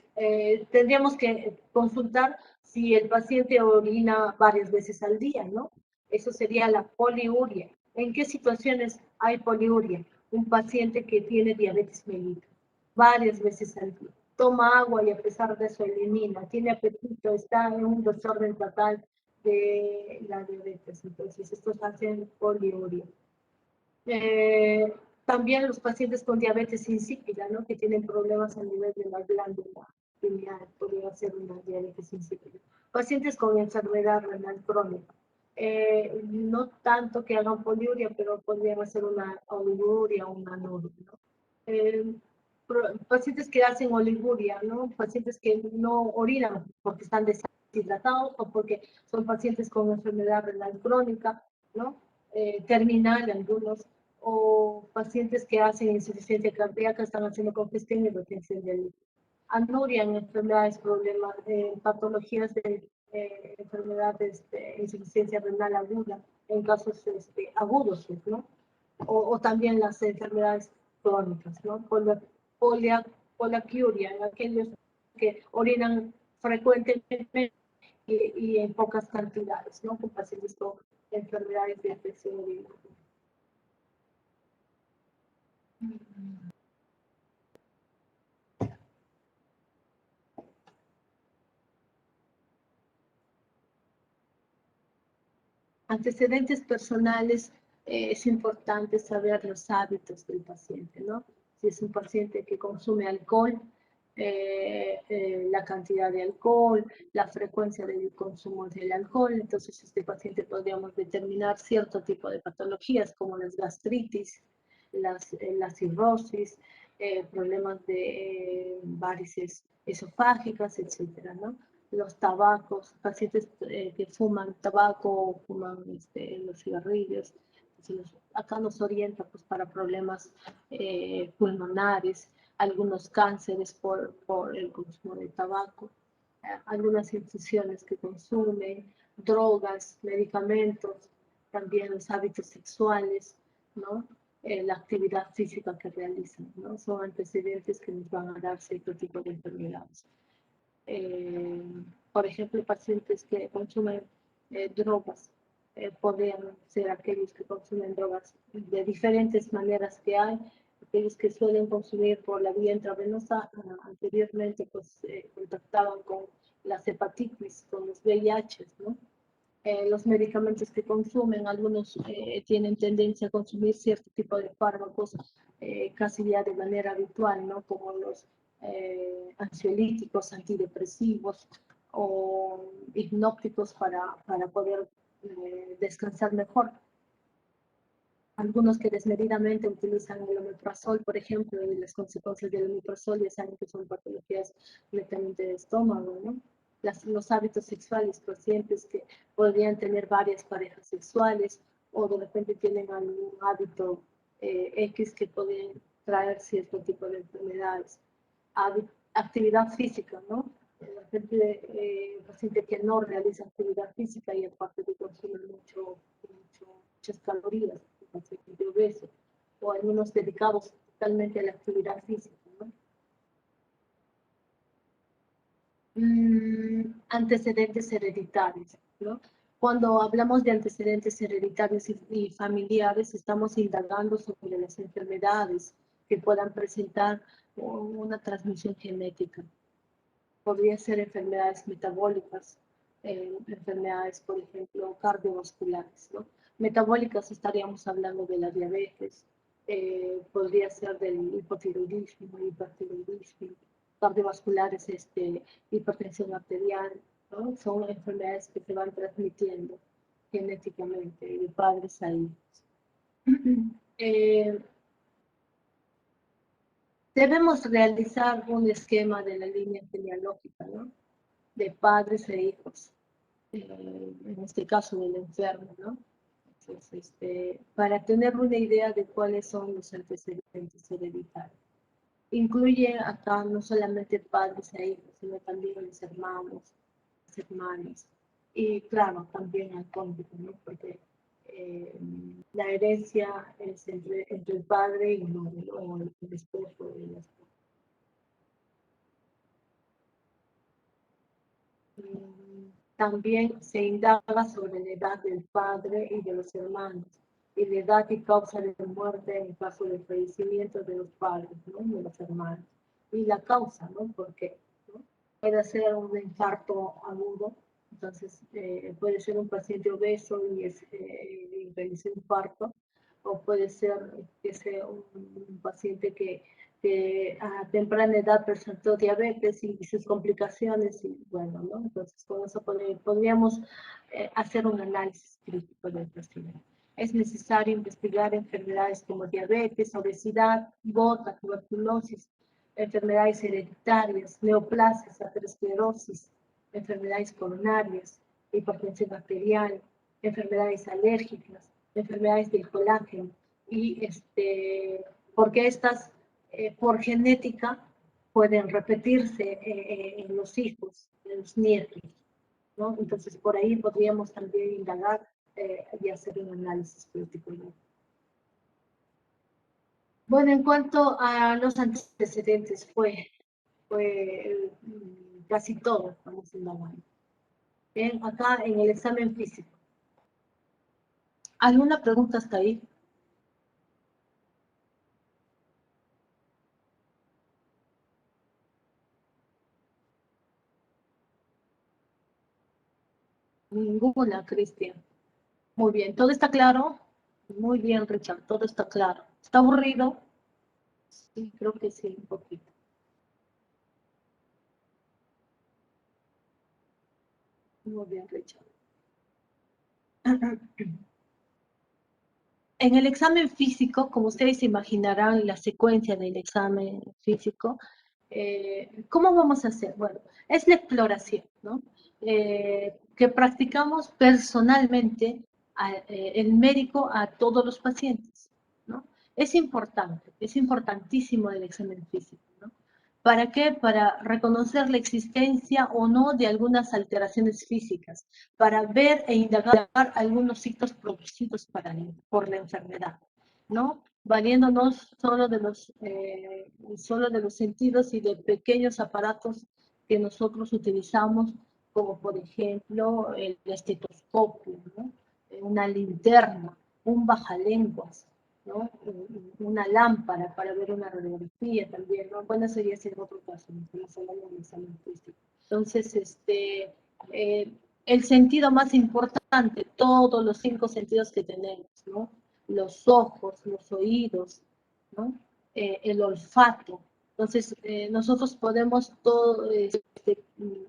tendríamos que consultar si el paciente orina varias veces al día, ¿no? Eso sería la poliuria. ¿En qué situaciones hay poliuria? Un paciente que tiene diabetes mellitus varias veces al día, toma agua y a pesar de eso elimina, tiene apetito, está en un desorden total de la diabetes. Entonces, estos hacen poliuria. Eh, También los pacientes con diabetes insípida, ¿no? Que tienen problemas a nivel de la glándula pineal, podría ser una diabetes insípida. Pacientes con enfermedad renal crónica. No tanto que hagan poliuria, pero podrían hacer una oliguria o una anuria, ¿no? Eh, Pacientes que hacen oliguria, ¿no? Pacientes que no orinan porque están deshidratados o porque son pacientes con enfermedad renal crónica, ¿no? Terminal, algunos, o pacientes que hacen insuficiencia cardíaca, están haciendo congestión y retención de líquido. Anuria en enfermedades, problemas, patologías de enfermedades de insuficiencia renal aguda, en casos agudos, ¿no? O también las enfermedades crónicas, ¿no? Poliacuria, aquellos que orinan frecuentemente y en pocas cantidades, ¿no? Con pacientes con enfermedades de infección urinaria. Antecedentes personales es importante saber los hábitos del paciente, ¿no? Si es un paciente que consume alcohol, la cantidad de alcohol, la frecuencia del consumo del alcohol, entonces este paciente podríamos determinar cierto tipo de patologías como las gastritis, la cirrosis, problemas de varices esofágicas, etcétera, ¿no? Los tabacos, pacientes que fuman tabaco, fuman los cigarrillos, acá nos orienta pues, para problemas pulmonares, algunos cánceres por el consumo de tabaco, algunas infusiones que consumen, drogas, medicamentos, también los hábitos sexuales, ¿no? La actividad física que realizan, ¿no? Son antecedentes que nos van a dar cierto tipo de enfermedades. Por ejemplo, pacientes que consumen drogas, podrían ser aquellos que consumen drogas de diferentes maneras que hay, aquellos que suelen consumir por la vía intravenosa, anteriormente pues contactaban con las hepatitis, con los VIH, ¿no? Los medicamentos que consumen, algunos tienen tendencia a consumir cierto tipo de fármacos casi ya de manera habitual, ¿no? Como los ansiolíticos, antidepresivos o hipnóticos para poder descansar mejor. Algunos que desmedidamente utilizan el omeprazol, por ejemplo, y las consecuencias del omeprazol ya saben que son patologías netamente de estómago, ¿no? Los hábitos sexuales, pacientes que podrían tener varias parejas sexuales o de repente tienen algún hábito X que pueden traer cierto tipo de enfermedades. Actividad física, ¿no? De repente, paciente que no realiza actividad física y aparte de consumir muchas calorías, paciente obeso, o algunos dedicados totalmente a la actividad física, ¿no? Antecedentes hereditarios, ¿no? Cuando hablamos de antecedentes hereditarios y familiares, estamos indagando sobre las enfermedades que puedan presentar una transmisión genética. Podría ser enfermedades metabólicas, enfermedades, por ejemplo, cardiovasculares, ¿no? Metabólicas estaríamos hablando de la diabetes, podría ser del hipotiroidismo, hipertiroidismo, cardiovasculares, hipertensión arterial, ¿no? Son enfermedades que se van transmitiendo genéticamente de padres a hijos. Debemos realizar un esquema de la línea genealógica, ¿no? De padres e hijos, en este caso del enfermo, ¿no? Entonces, para tener una idea de cuáles son los antecedentes hereditarios. Incluye acá no solamente padres e hijos, sino también los hermanos, las hermanas, y claro, también al cónyuge, ¿no? Porque la herencia es entre el padre y el novio, o el esposo y la esposa. También se indaga sobre la edad del padre y de los hermanos, y la edad y causa de muerte en caso de fallecimiento de los padres, ¿no? De los hermanos. Y la causa, ¿no? Porque ¿no? Puede ser un infarto agudo, entonces puede ser un paciente obeso y realiza infarto, o puede ser que sea un paciente que a temprana edad presentó diabetes y sus complicaciones, y bueno, ¿no? Entonces, con eso podríamos hacer un análisis crítico del paciente. Es necesario investigar enfermedades como diabetes, obesidad, gota, tuberculosis, enfermedades hereditarias, neoplasias, aterosclerosis, enfermedades coronarias, hipertensión arterial, enfermedades alérgicas, enfermedades del colágeno, y porque estas por genética pueden repetirse en los hijos, en los nietos, ¿no? Entonces, por ahí podríamos también indagar y hacer un análisis crítico, ¿no? Bueno, en cuanto a los antecedentes, fue casi todo estamos indagando. Bien, acá en el examen físico. ¿Alguna pregunta hasta ahí? Ninguna, Cristian. Muy bien, ¿todo está claro? Muy bien, Richard, todo está claro. ¿Está aburrido? Sí, creo que sí, un poquito. Muy bien, Richard. En el examen físico, como ustedes imaginarán la secuencia del examen físico, ¿cómo vamos a hacer? Bueno, es la exploración, ¿no? Que practicamos personalmente el médico a todos los pacientes, ¿no? Es importante, es importantísimo el examen físico, ¿no? ¿Para qué? Para reconocer la existencia o no de algunas alteraciones físicas, para ver e indagar algunos signos producidos por la enfermedad, ¿no? Valiéndonos solo de los sentidos y de pequeños aparatos que nosotros utilizamos, como por ejemplo el estetoscopio, ¿no? Una linterna, un bajalenguas, ¿no? Una lámpara para ver una radiografía también, ¿no? Bueno, sería ese otro caso, no estamos hablando de examen físico. Entonces, el sentido más importante, todos los 5 sentidos que tenemos, ¿no? Los ojos, los oídos, ¿no? El olfato. Entonces, nosotros podemos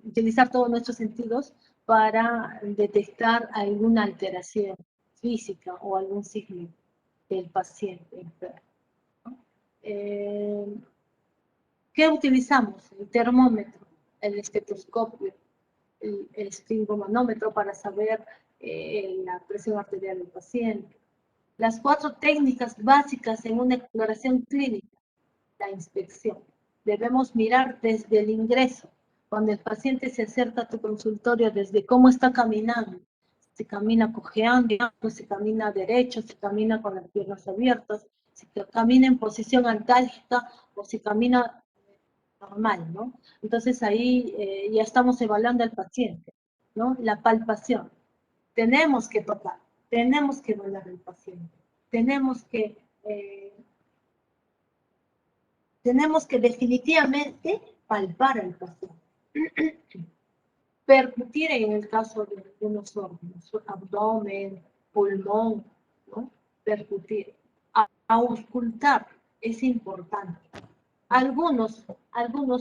utilizar todos nuestros sentidos para detectar alguna alteración física o algún signo del paciente enfermo, ¿no? ¿Qué utilizamos? El termómetro, el estetoscopio, el esfingomanómetro para saber la presión arterial del paciente. Las 4 técnicas básicas en una exploración clínica. La inspección. Debemos mirar desde el ingreso, cuando el paciente se acerca a tu consultorio, desde cómo está caminando. Si camina cojeando, si camina derecho, si camina con las piernas abiertas, si camina en posición antálgica o si camina normal, ¿no? Entonces ahí ya estamos evaluando al paciente, ¿no? La palpación. Tenemos que tocar, tenemos que evaluar al paciente, eh, tenemos que definitivamente palpar al paciente. Percutir en el caso de algunos órganos, abdomen, pulmón, ¿no? Percutir. Auscultar es importante. Algunos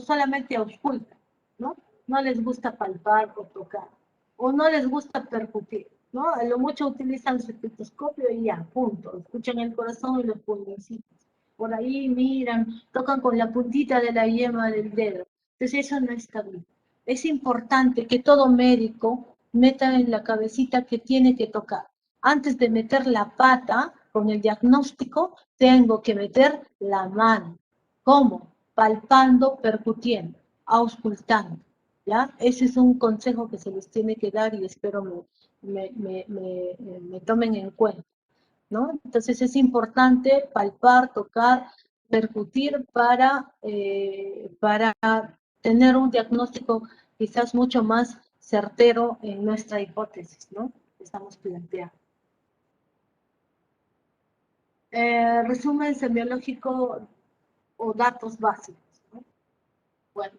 solamente auscultan, ¿no? No les gusta palpar o tocar, o no les gusta percutir, ¿no? A lo mucho utilizan su estetoscopio y ya, punto. Escuchan el corazón y los pulmoncitos. Por ahí miran, tocan con la puntita de la yema del dedo. Entonces eso no está bien. Es importante que todo médico meta en la cabecita que tiene que tocar. Antes de meter la pata con el diagnóstico, tengo que meter la mano. ¿Cómo? Palpando, percutiendo, auscultando. ¿Ya? Ese es un consejo que se les tiene que dar y espero me tomen en cuenta, ¿no? Entonces es importante palpar, tocar, percutir para tener un diagnóstico quizás mucho más certero en nuestra hipótesis, ¿no? Estamos planteando. Resumen semiológico o datos básicos, ¿no? Bueno,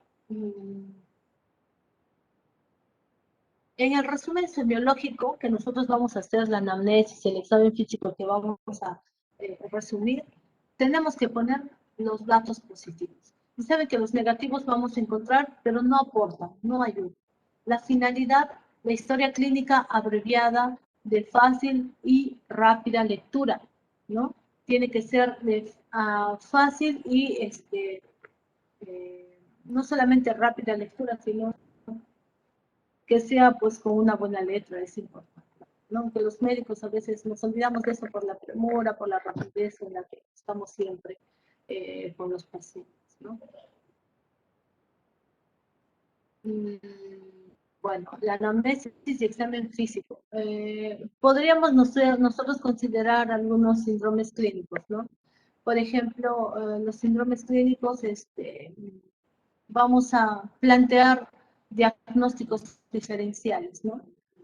en el resumen semiológico que nosotros vamos a hacer, la anamnesis, el examen físico que vamos a resumir, tenemos que poner los datos positivos. Y saben que los negativos vamos a encontrar, pero no aportan, no ayudan. La finalidad, la historia clínica abreviada de fácil y rápida lectura, ¿no? Tiene que ser fácil y no solamente rápida lectura, sino que sea pues con una buena letra, es importante, ¿no? Que los médicos a veces nos olvidamos de eso por la premura, por la rapidez en la que estamos siempre con los pacientes, ¿no? Bueno, la anamnesis y examen físico. Podríamos nosotros considerar algunos síndromes clínicos, ¿no? Por ejemplo, los síndromes clínicos, vamos a plantear diagnósticos diferenciales, ¿no?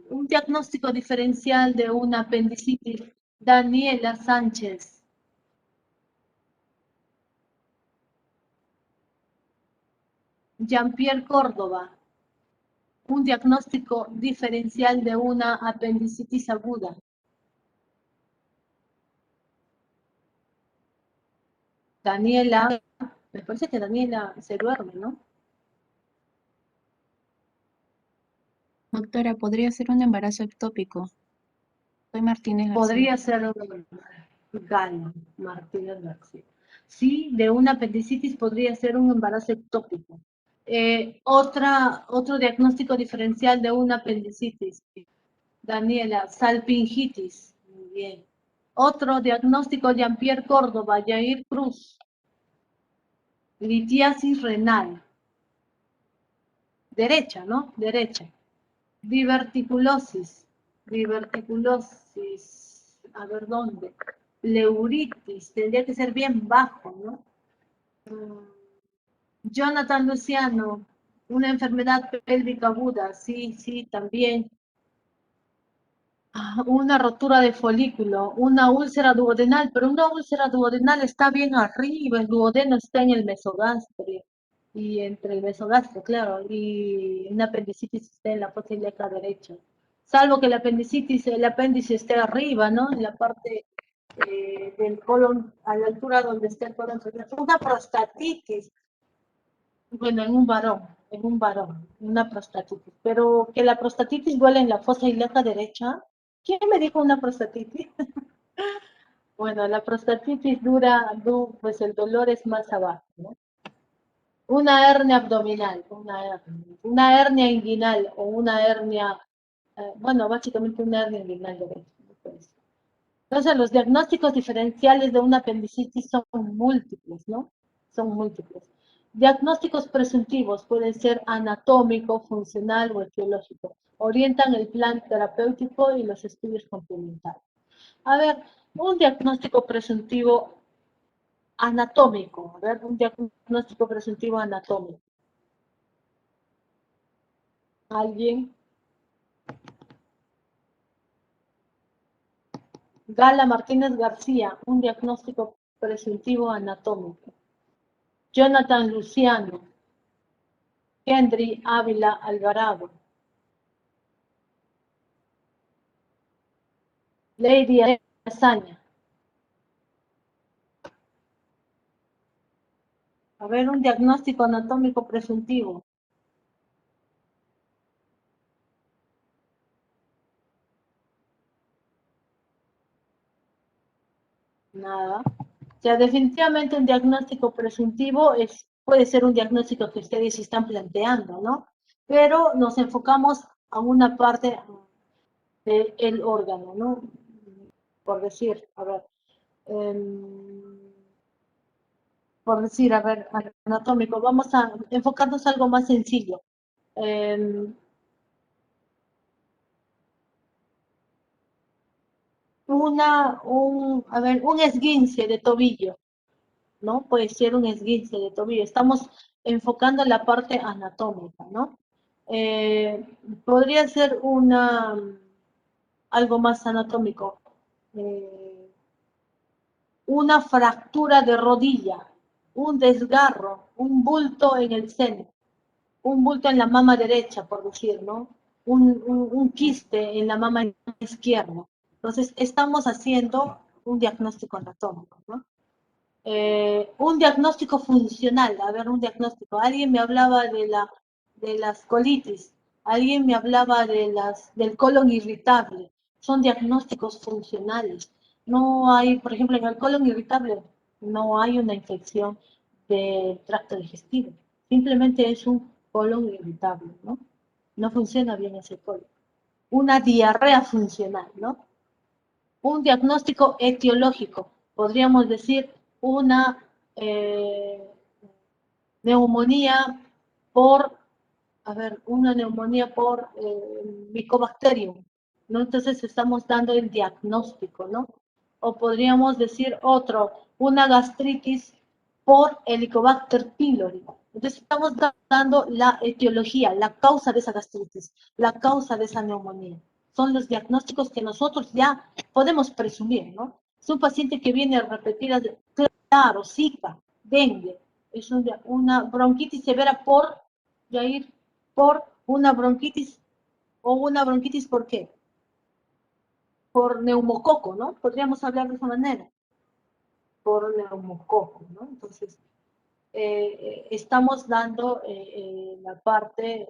Un diagnóstico diferencial de una apendicitis, Daniela Sánchez. Jean-Pierre Córdoba, un diagnóstico diferencial de una apendicitis aguda. Daniela, me parece que Daniela se duerme, ¿no? Doctora, podría ser un embarazo ectópico. Soy Martínez García. Podría ser un Gala Martínez García. Sí, de una apendicitis podría ser un embarazo ectópico. Otro diagnóstico diferencial de una apendicitis. Daniela, salpingitis. Muy bien. Otro diagnóstico, Jean-Pierre Córdoba, Jair Cruz. Litiasis renal. Derecha, ¿no? Derecha. Diverticulosis. Diverticulosis. A ver dónde. Pleuritis. Tendría que ser bien bajo, ¿no? Jonathan Luciano. Una enfermedad pélvica aguda. Sí, sí, también. Una rotura de folículo, una úlcera duodenal, pero una úlcera duodenal está bien arriba, el duodeno está en el mesogastrio, y entre el mesogastrio, claro, y una apendicitis está en la fosa ilíaca derecha. Salvo que el apéndice esté arriba, ¿no? En la parte del colon, a la altura donde está el colon. Una prostatitis, bueno, en un varón, una prostatitis. Pero que la prostatitis duele en la fosa ilíaca derecha. ¿Quién me dijo una prostatitis? Bueno, la prostatitis pues el dolor es más abajo, ¿no? Una hernia abdominal, una hernia inguinal o una hernia, bueno, básicamente una hernia inguinal derecha. Entonces, los diagnósticos diferenciales de una apendicitis son múltiples, ¿no? Son múltiples. Diagnósticos presuntivos pueden ser anatómico, funcional o etiológico. Orientan el plan terapéutico y los estudios complementarios. A ver, un diagnóstico presuntivo anatómico. A ver, un diagnóstico presuntivo anatómico. ¿Alguien? Gala Martínez García, un diagnóstico presuntivo anatómico. Jonathan Luciano. Henry Ávila Alvarado. Lady Azaña. A ver, un diagnóstico anatómico presuntivo. Nada. O sea, definitivamente un diagnóstico presuntivo puede ser un diagnóstico que ustedes están planteando, ¿no? Pero nos enfocamos a una parte del órgano, ¿no? Por decir, a ver, por decir, a ver, anatómico, vamos a enfocarnos a algo más sencillo. Un esguince de tobillo, ¿no? Puede ser un esguince de tobillo. Estamos enfocando la parte anatómica, ¿no? Podría ser algo más anatómico. Una fractura de rodilla, un desgarro, un bulto en el seno, un bulto en la mama derecha, por decir, ¿no? Un quiste en la mama izquierda. Entonces, estamos haciendo un diagnóstico anatómico, ¿no? Un diagnóstico funcional, a ver, un diagnóstico. Alguien me hablaba de las colitis, alguien me hablaba del colon irritable. Son diagnósticos funcionales. No hay, por ejemplo, en el colon irritable, no hay una infección del tracto digestivo. Simplemente es un colon irritable, ¿no? No funciona bien ese colon. Una diarrea funcional, ¿no? Un diagnóstico etiológico, podríamos decir una neumonía por, una neumonía por Mycobacterium, ¿no? Entonces estamos dando el diagnóstico, ¿no? O podríamos decir una gastritis por Helicobacter pylori. Entonces estamos dando la etiología, la causa de esa gastritis, la causa de esa neumonía. Son los diagnósticos que nosotros ya podemos presumir, ¿no? Es un paciente que viene a repetidas, claro, Zika, dengue, es una bronquitis severa por una bronquitis, o una bronquitis, ¿por qué? Por neumococo, ¿no? Podríamos hablar de esa manera. por neumococo, ¿no? Entonces, estamos dando la parte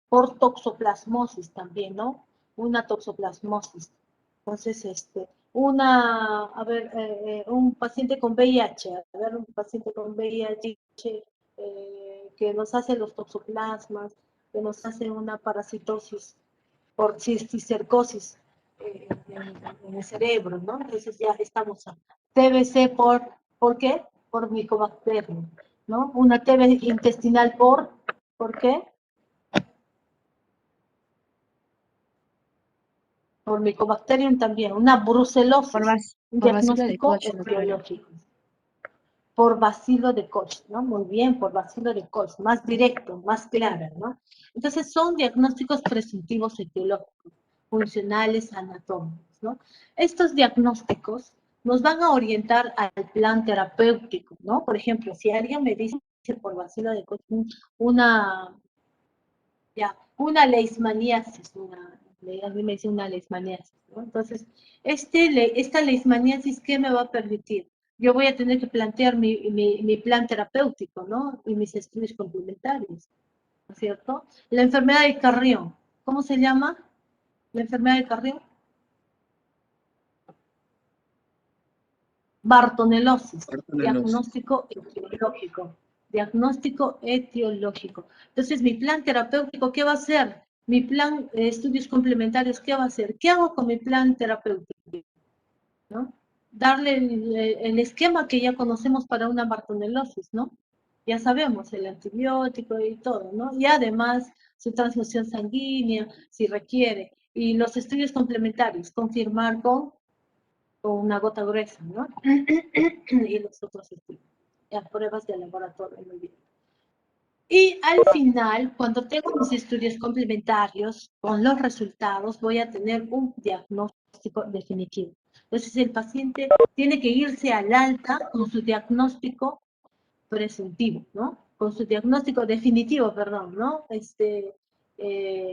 por toxoplasmosis también, ¿no? Una toxoplasmosis. Entonces, un paciente con VIH, un paciente con VIH que nos hace los toxoplasmas, que nos hace una parasitosis por cisticercosis en el cerebro, ¿no? Entonces ya estamos a TBC ¿por qué? Por Mycobacterium, ¿no? Una TB intestinal ¿por qué? Por Mycobacterium también, una brucelosis, un por bacilo de diagnóstico Koch, doctora. etiológico. Por bacilo de Koch, ¿no? Muy bien, por bacilo de Koch, más directo, más claro, ¿no? Entonces son diagnósticos presuntivos etiológicos, funcionales, anatómicos, ¿no? Estos diagnósticos nos van a orientar al plan terapéutico, ¿no? Por ejemplo, si alguien me dice por bacilo de Koch una leishmaniasis, a mí me dice una leishmaniasis, ¿no? Entonces, esta leishmaniasis, ¿qué me va a permitir? Yo voy a tener que plantear mi plan terapéutico, ¿no? Y mis estudios complementarios, ¿no es cierto? La enfermedad de Carrión, ¿cómo se llama? La enfermedad de Carrión. Bartonelosis, diagnóstico etiológico. Diagnóstico etiológico. Entonces, mi plan terapéutico, ¿qué va a ser? Mi plan de estudios complementarios, ¿qué va a hacer? ¿Qué hago con mi plan terapéutico? ¿No? Darle el esquema que ya conocemos para una bartonelosis, ¿no? Ya sabemos, el antibiótico y todo, ¿no? Y además, su transfusión sanguínea, si requiere. Y los estudios complementarios, confirmar con una gota gruesa, ¿no? Y los otros estudios, pruebas de laboratorio, muy bien. Y al final, cuando tengo mis estudios complementarios, con los resultados, voy a tener un diagnóstico definitivo. Entonces, el paciente tiene que irse al alta con su diagnóstico presuntivo, ¿no? Con su diagnóstico definitivo, perdón, ¿no?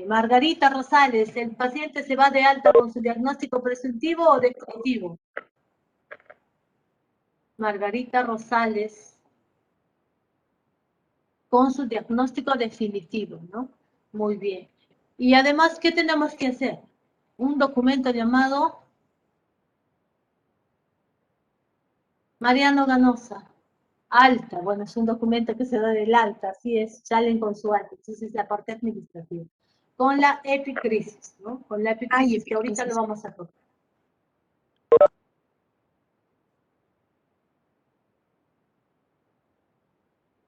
Margarita Rosales, ¿el paciente se va de alta con su diagnóstico presuntivo o definitivo? Margarita Rosales, con su diagnóstico definitivo, ¿no? Muy bien. Y además, ¿qué tenemos que hacer? Un documento llamado Mariano Ganosa, alta. Bueno, es un documento que se da del alta, así es, salen con su alta. Entonces, es la parte administrativa. Con la epicrisis, ¿no? Con la epicrisis, que ahorita lo vamos a tocar.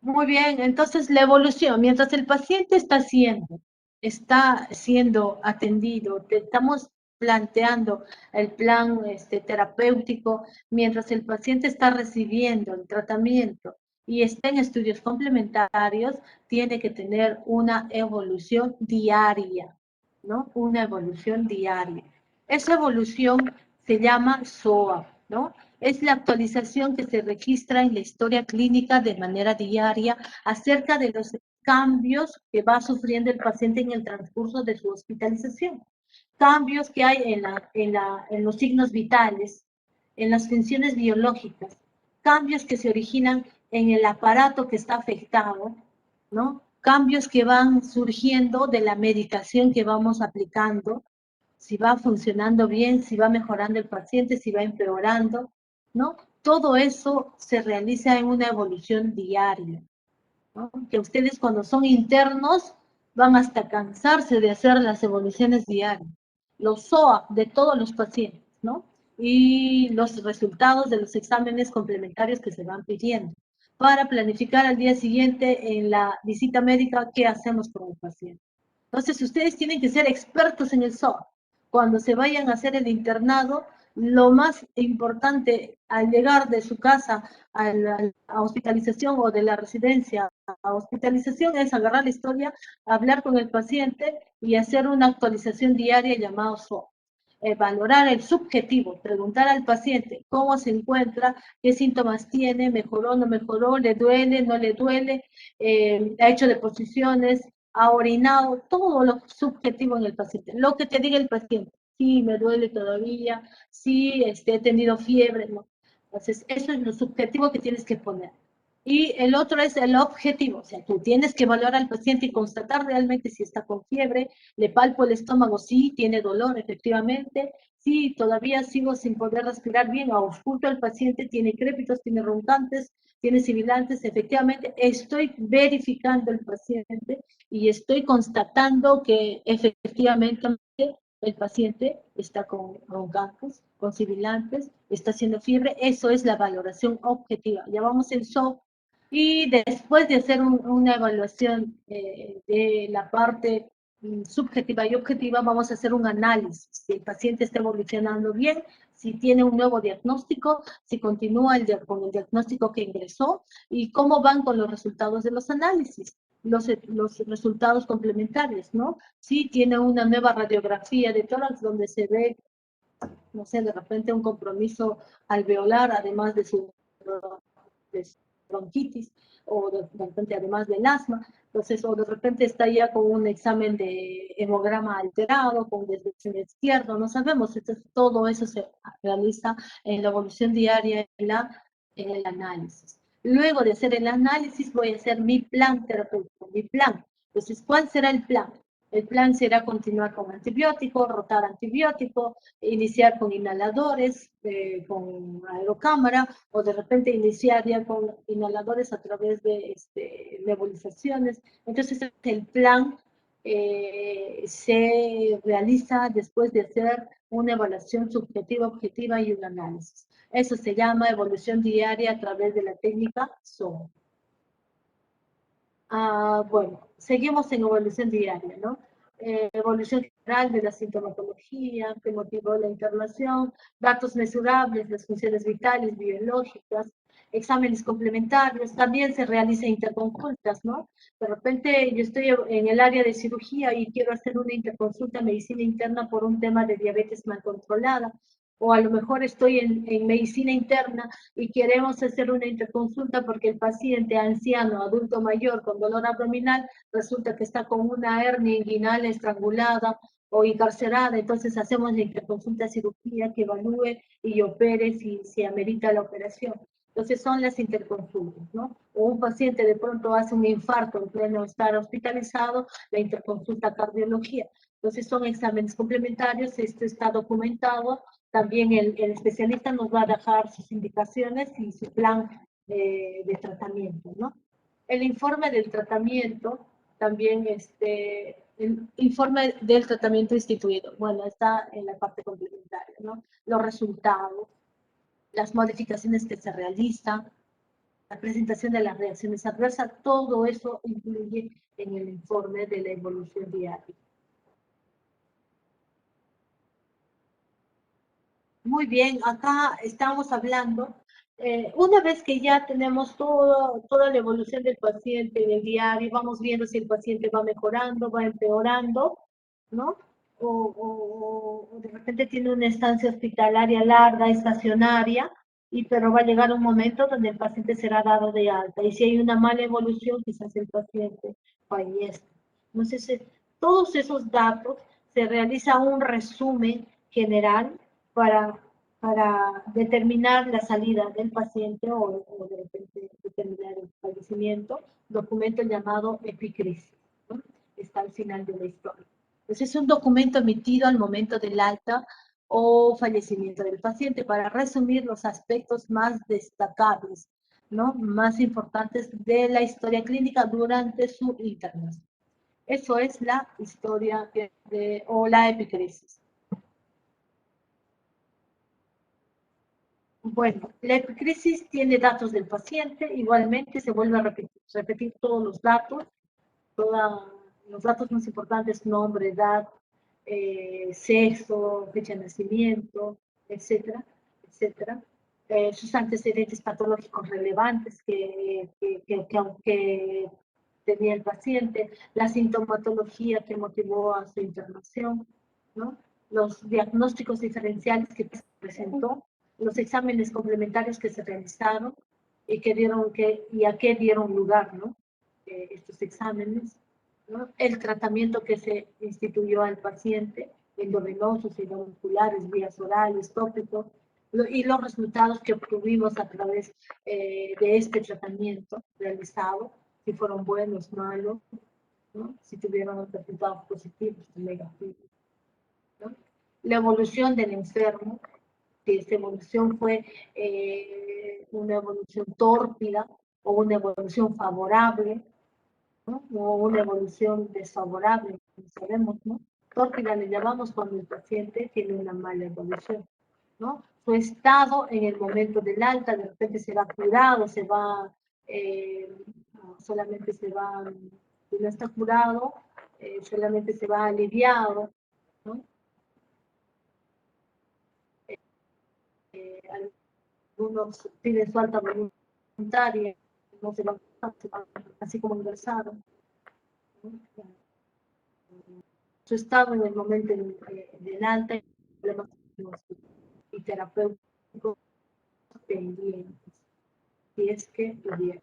Muy bien, entonces la evolución, mientras el paciente está siendo atendido, te estamos planteando el plan terapéutico, mientras el paciente está recibiendo el tratamiento y está en estudios complementarios, tiene que tener una evolución diaria, ¿no? Una evolución diaria. Esa evolución se llama SOA, ¿no? Es la actualización que se registra en la historia clínica de manera diaria acerca de los cambios que va sufriendo el paciente en el transcurso de su hospitalización. Cambios que hay en los signos vitales, en las funciones biológicas, cambios que se originan en el aparato que está afectado, ¿no? Cambios que van surgiendo de la medicación que vamos aplicando, si va funcionando bien, si va mejorando el paciente, si va empeorando, ¿no? Todo eso se realiza en una evolución diaria, ¿no? Que ustedes cuando son internos van hasta cansarse de hacer las evoluciones diarias, los SOA de todos los pacientes, ¿no? Y los resultados de los exámenes complementarios que se van pidiendo para planificar al día siguiente en la visita médica qué hacemos con el paciente. Entonces, ustedes tienen que ser expertos en el SOA. Cuando se vayan a hacer el internado, lo más importante al llegar de su casa a la hospitalización o de la residencia a hospitalización es agarrar la historia, hablar con el paciente y hacer una actualización diaria llamada SOA. Valorar el subjetivo, preguntar al paciente cómo se encuentra, qué síntomas tiene, mejoró, no mejoró, le duele, no le duele, ha hecho deposiciones, ha orinado, todo lo subjetivo en el paciente. Lo que te diga el paciente, sí, me duele todavía, sí, he tenido fiebre, ¿no? Entonces, eso es lo subjetivo que tienes que poner. Y el otro es el objetivo, o sea, tú tienes que evaluar al paciente y constatar realmente si está con fiebre, le palpo el estómago, sí, tiene dolor, efectivamente, sí, todavía sigo sin poder respirar bien, ausculto al paciente, tiene crépitos, tiene roncantes, tiene sibilantes, efectivamente, estoy verificando el paciente y estoy constatando que efectivamente el paciente está con roncantes, con sibilantes, está haciendo fiebre, eso es la valoración objetiva. Ya vamos en SOP y después de hacer una evaluación de la parte subjetiva y objetiva, vamos a hacer un análisis. Si el paciente está evolucionando bien, si tiene un nuevo diagnóstico, si continúa con el diagnóstico que ingresó y cómo van con los resultados de los análisis. Los resultados complementarios, ¿no? Si tiene una nueva radiografía de tórax donde se ve, no sé, de repente un compromiso alveolar, además de su bronquitis, o de repente además del asma, entonces, o de repente está ya con un examen de hemograma alterado, con desviación izquierda, no sabemos, entonces todo eso se realiza en la evolución diaria, en el análisis. Luego de hacer el análisis, voy a hacer mi plan terapéutico, mi plan. Entonces, ¿cuál será el plan? El plan será continuar con antibiótico, rotar antibiótico, iniciar con inhaladores, con aerocámara, o de repente iniciar ya con inhaladores a través de nebulizaciones. Entonces, el plan se realiza después de hacer una evaluación subjetiva, objetiva y un análisis. Eso se llama evolución diaria a través de la técnica SOM. Bueno, seguimos en evolución diaria, ¿no? Evolución general de la sintomatología, que motivó la internación, datos mesurables, las funciones vitales, biológicas, exámenes complementarios, también se realizan interconsultas, ¿no? De repente yo estoy en el área de cirugía y quiero hacer una interconsulta en medicina interna por un tema de diabetes mal controlada, o a lo mejor estoy en medicina interna y queremos hacer una interconsulta porque el paciente anciano, adulto mayor con dolor abdominal, resulta que está con una hernia inguinal estrangulada o encarcerada, entonces hacemos la interconsulta cirugía que evalúe y opere si amerita la operación. Entonces son las interconsultas, ¿no? O un paciente de pronto hace un infarto en pleno estar hospitalizado, la interconsulta cardiología. Entonces son exámenes complementarios, esto está documentado, también el especialista nos va a dejar sus indicaciones y su plan de tratamiento, ¿no? El informe del tratamiento, también el informe del tratamiento instituido, bueno, está en la parte complementaria, ¿no? Los resultados, las modificaciones que se realizan, la presentación de las reacciones adversas, todo eso incluye en el informe de la evolución diaria. Muy bien, acá estamos hablando, una vez que ya tenemos toda la evolución del paciente en el diario, vamos viendo si el paciente va mejorando, va empeorando, ¿no? O de repente tiene una estancia hospitalaria larga, estacionaria, pero va a llegar un momento donde el paciente será dado de alta. Y si hay una mala evolución, quizás el paciente fallezca. Entonces, todos esos datos se realiza un resumen general para determinar la salida del paciente o de repente determinar el fallecimiento, documento llamado epicrisis, ¿no? Está al final de la historia. Entonces es un documento emitido al momento del alta o fallecimiento del paciente para resumir los aspectos más destacables, ¿no? Más importantes de la historia clínica durante su internación. Eso es la historia o la epicrisis. Bueno, la epicrisis tiene datos del paciente, igualmente se vuelve a repetir todos los datos, los datos más importantes, nombre, edad, sexo, fecha de nacimiento, etcétera, etcétera. Sus antecedentes patológicos relevantes que aunque tenía el paciente, la sintomatología que motivó a su internación, ¿no? Los diagnósticos diferenciales que presentó, los exámenes complementarios que se realizaron y a qué dieron lugar, ¿no? Estos exámenes, ¿no? El tratamiento que se instituyó al paciente, endovenosos, endomusculares, vías orales, tópicos, y los resultados que obtuvimos a través de este tratamiento realizado, si fueron buenos, malos, ¿no? Si tuvieron resultados positivos o negativos, ¿no? La evolución del enfermo, si esta evolución fue una evolución tórpida o una evolución favorable, ¿no? O una evolución desfavorable, como sabemos, ¿no? Tórpida le llamamos cuando el paciente tiene una mala evolución, ¿no? Su estado en el momento del alta, de repente se va curado, se va, solamente se va, si no está curado, solamente se va aliviado, ¿no? Algunos piden su alta voluntaria, no se van, así como ingresaron, ¿no? Su estado en el momento del alta y problemas y terapéuticos pendientes, si es que hubiera.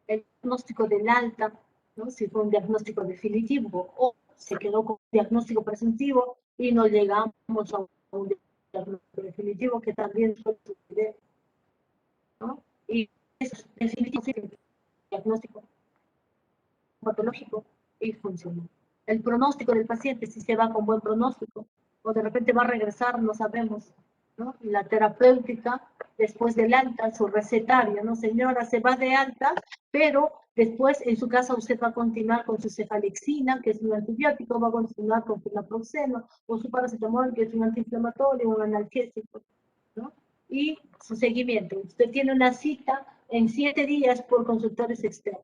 El diagnóstico del alta, ¿no? Si fue un diagnóstico definitivo o se quedó con un diagnóstico presuntivo y no llegamos a un diagnóstico definitivo, que también suele suceder, ¿no? Y es definitivo diagnóstico patológico y funcional. El pronóstico del paciente, si se va con buen pronóstico, o de repente va a regresar, no sabemos, ¿no? La terapéutica, después del alta, su recetario, ¿no? Señora, se va de alta, pero después en su casa usted va a continuar con su cefalexina, que es un antibiótico, va a continuar con naproxeno, o su paracetamol, que es un antiinflamatorio, un analgésico, ¿no? Y su seguimiento. Usted tiene una cita en 7 días por consultores externos.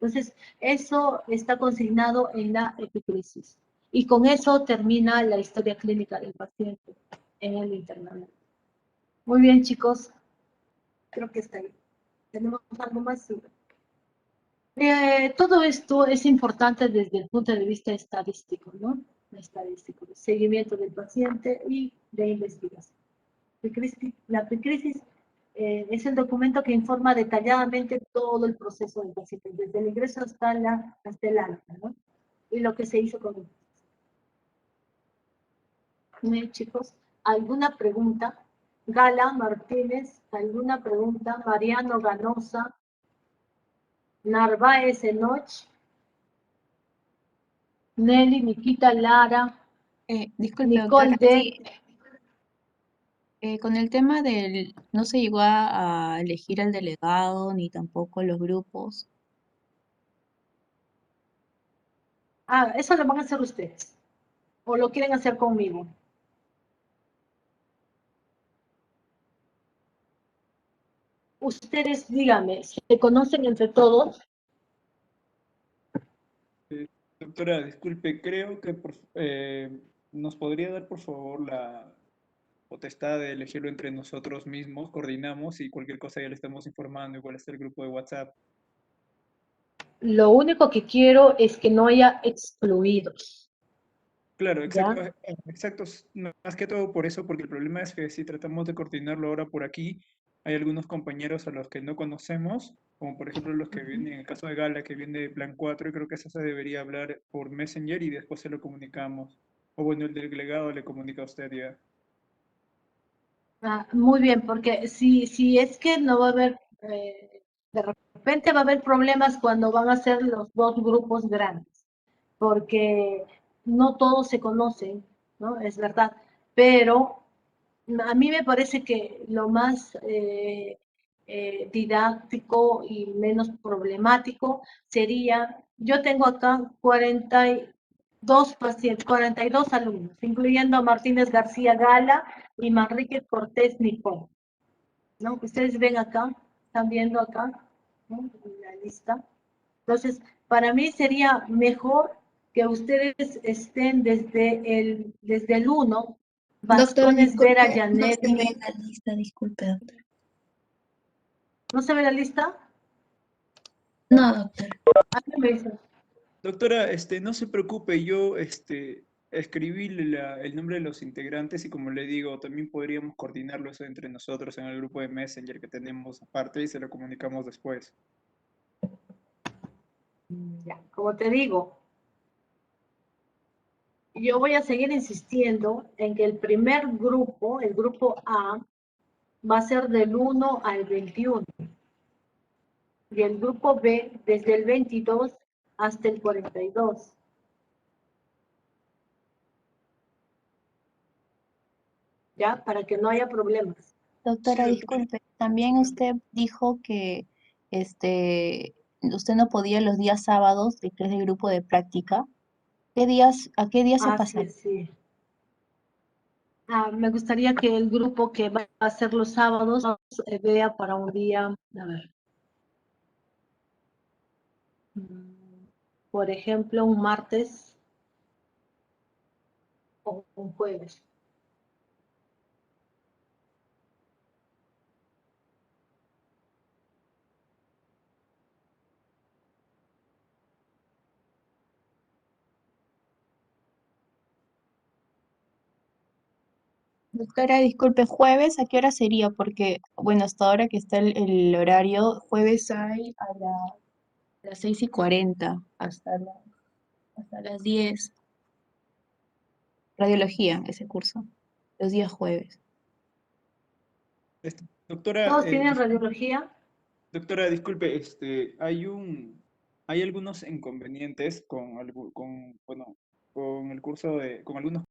Entonces, eso está consignado en la epicrisis. Y con eso termina la historia clínica del paciente en el internamiento. Muy bien, chicos. Creo que está ahí. ¿Tenemos algo más? Todo esto es importante desde el punto de vista estadístico, ¿no? Estadístico, de seguimiento del paciente y de investigación. La epicrisis es el documento que informa detalladamente todo el proceso del paciente, desde el ingreso hasta el alta, ¿no? Y lo que se hizo con él. Chicos, ¿alguna pregunta? Gala Martínez, ¿alguna pregunta? Mariano Ganosa, Narváez Enoch, Nelly, Nikita Lara, Disculpe, Nicole doctora, D. sí, con el tema del, no se llegó a elegir al delegado ni tampoco los grupos. Ah, eso lo van a hacer ustedes. ¿O lo quieren hacer conmigo? Ustedes, díganme, ¿se conocen entre todos? Doctora, disculpe, creo que nos podría dar por favor la potestad de elegirlo entre nosotros mismos, coordinamos y cualquier cosa ya le estamos informando, igual está el grupo de WhatsApp. Lo único que quiero es que no haya excluidos. Claro, ¿Ya? exacto, más que todo por eso, porque el problema es que si tratamos de coordinarlo ahora por aquí, hay algunos compañeros a los que no conocemos, como por ejemplo los que vienen, en el caso de Gala, que viene de Plan 4, y creo que eso se debería hablar por Messenger y después se lo comunicamos. O bueno, el delegado le comunica a usted ya. Muy bien, porque si es que no va a haber, de repente va a haber problemas cuando van a ser los dos grupos grandes, porque no todos se conocen, ¿no? Es verdad, pero a mí me parece que lo más didáctico y menos problemático sería, yo tengo acá 42 pacientes, 42 alumnos, incluyendo a Martínez García Gala y Manrique Cortés Nicol, ¿no? Ustedes ven acá, están viendo acá, ¿no? La lista. Entonces, para mí sería mejor que ustedes estén desde el 1, Doctora, Bastones, Vera, disculpe, no Janet. se ve la lista, disculpe, doctora. ¿No se ve la lista? No, doctora. ¿Alguien me dice? Doctora, no se preocupe, yo escribí el nombre de los integrantes y como le digo, también podríamos coordinarlo eso entre nosotros en el grupo de Messenger que tenemos aparte y se lo comunicamos después. Ya, como te digo, yo voy a seguir insistiendo en que el primer grupo, el grupo A, va a ser del 1 al 21. Y el grupo B desde el 22 hasta el 42. ¿Ya? Para que no haya problemas. Doctora, Sí, doctora. disculpe, también usted dijo que usted no podía los días sábados de que es el grupo de práctica. ¿A qué días se Así pasaría? es, sí. Me gustaría que el grupo que va a hacer los sábados vea para un día, a ver, por ejemplo, un martes o un jueves. Doctora, disculpe, jueves, ¿a qué hora sería? Porque, bueno, hasta ahora que está el horario, jueves hay las 6:40 hasta las 10. Radiología, ese curso, los días jueves. Doctora, ¿Todos tienen radiología? doctora, disculpe, hay algunos inconvenientes con, bueno, con el curso con algunos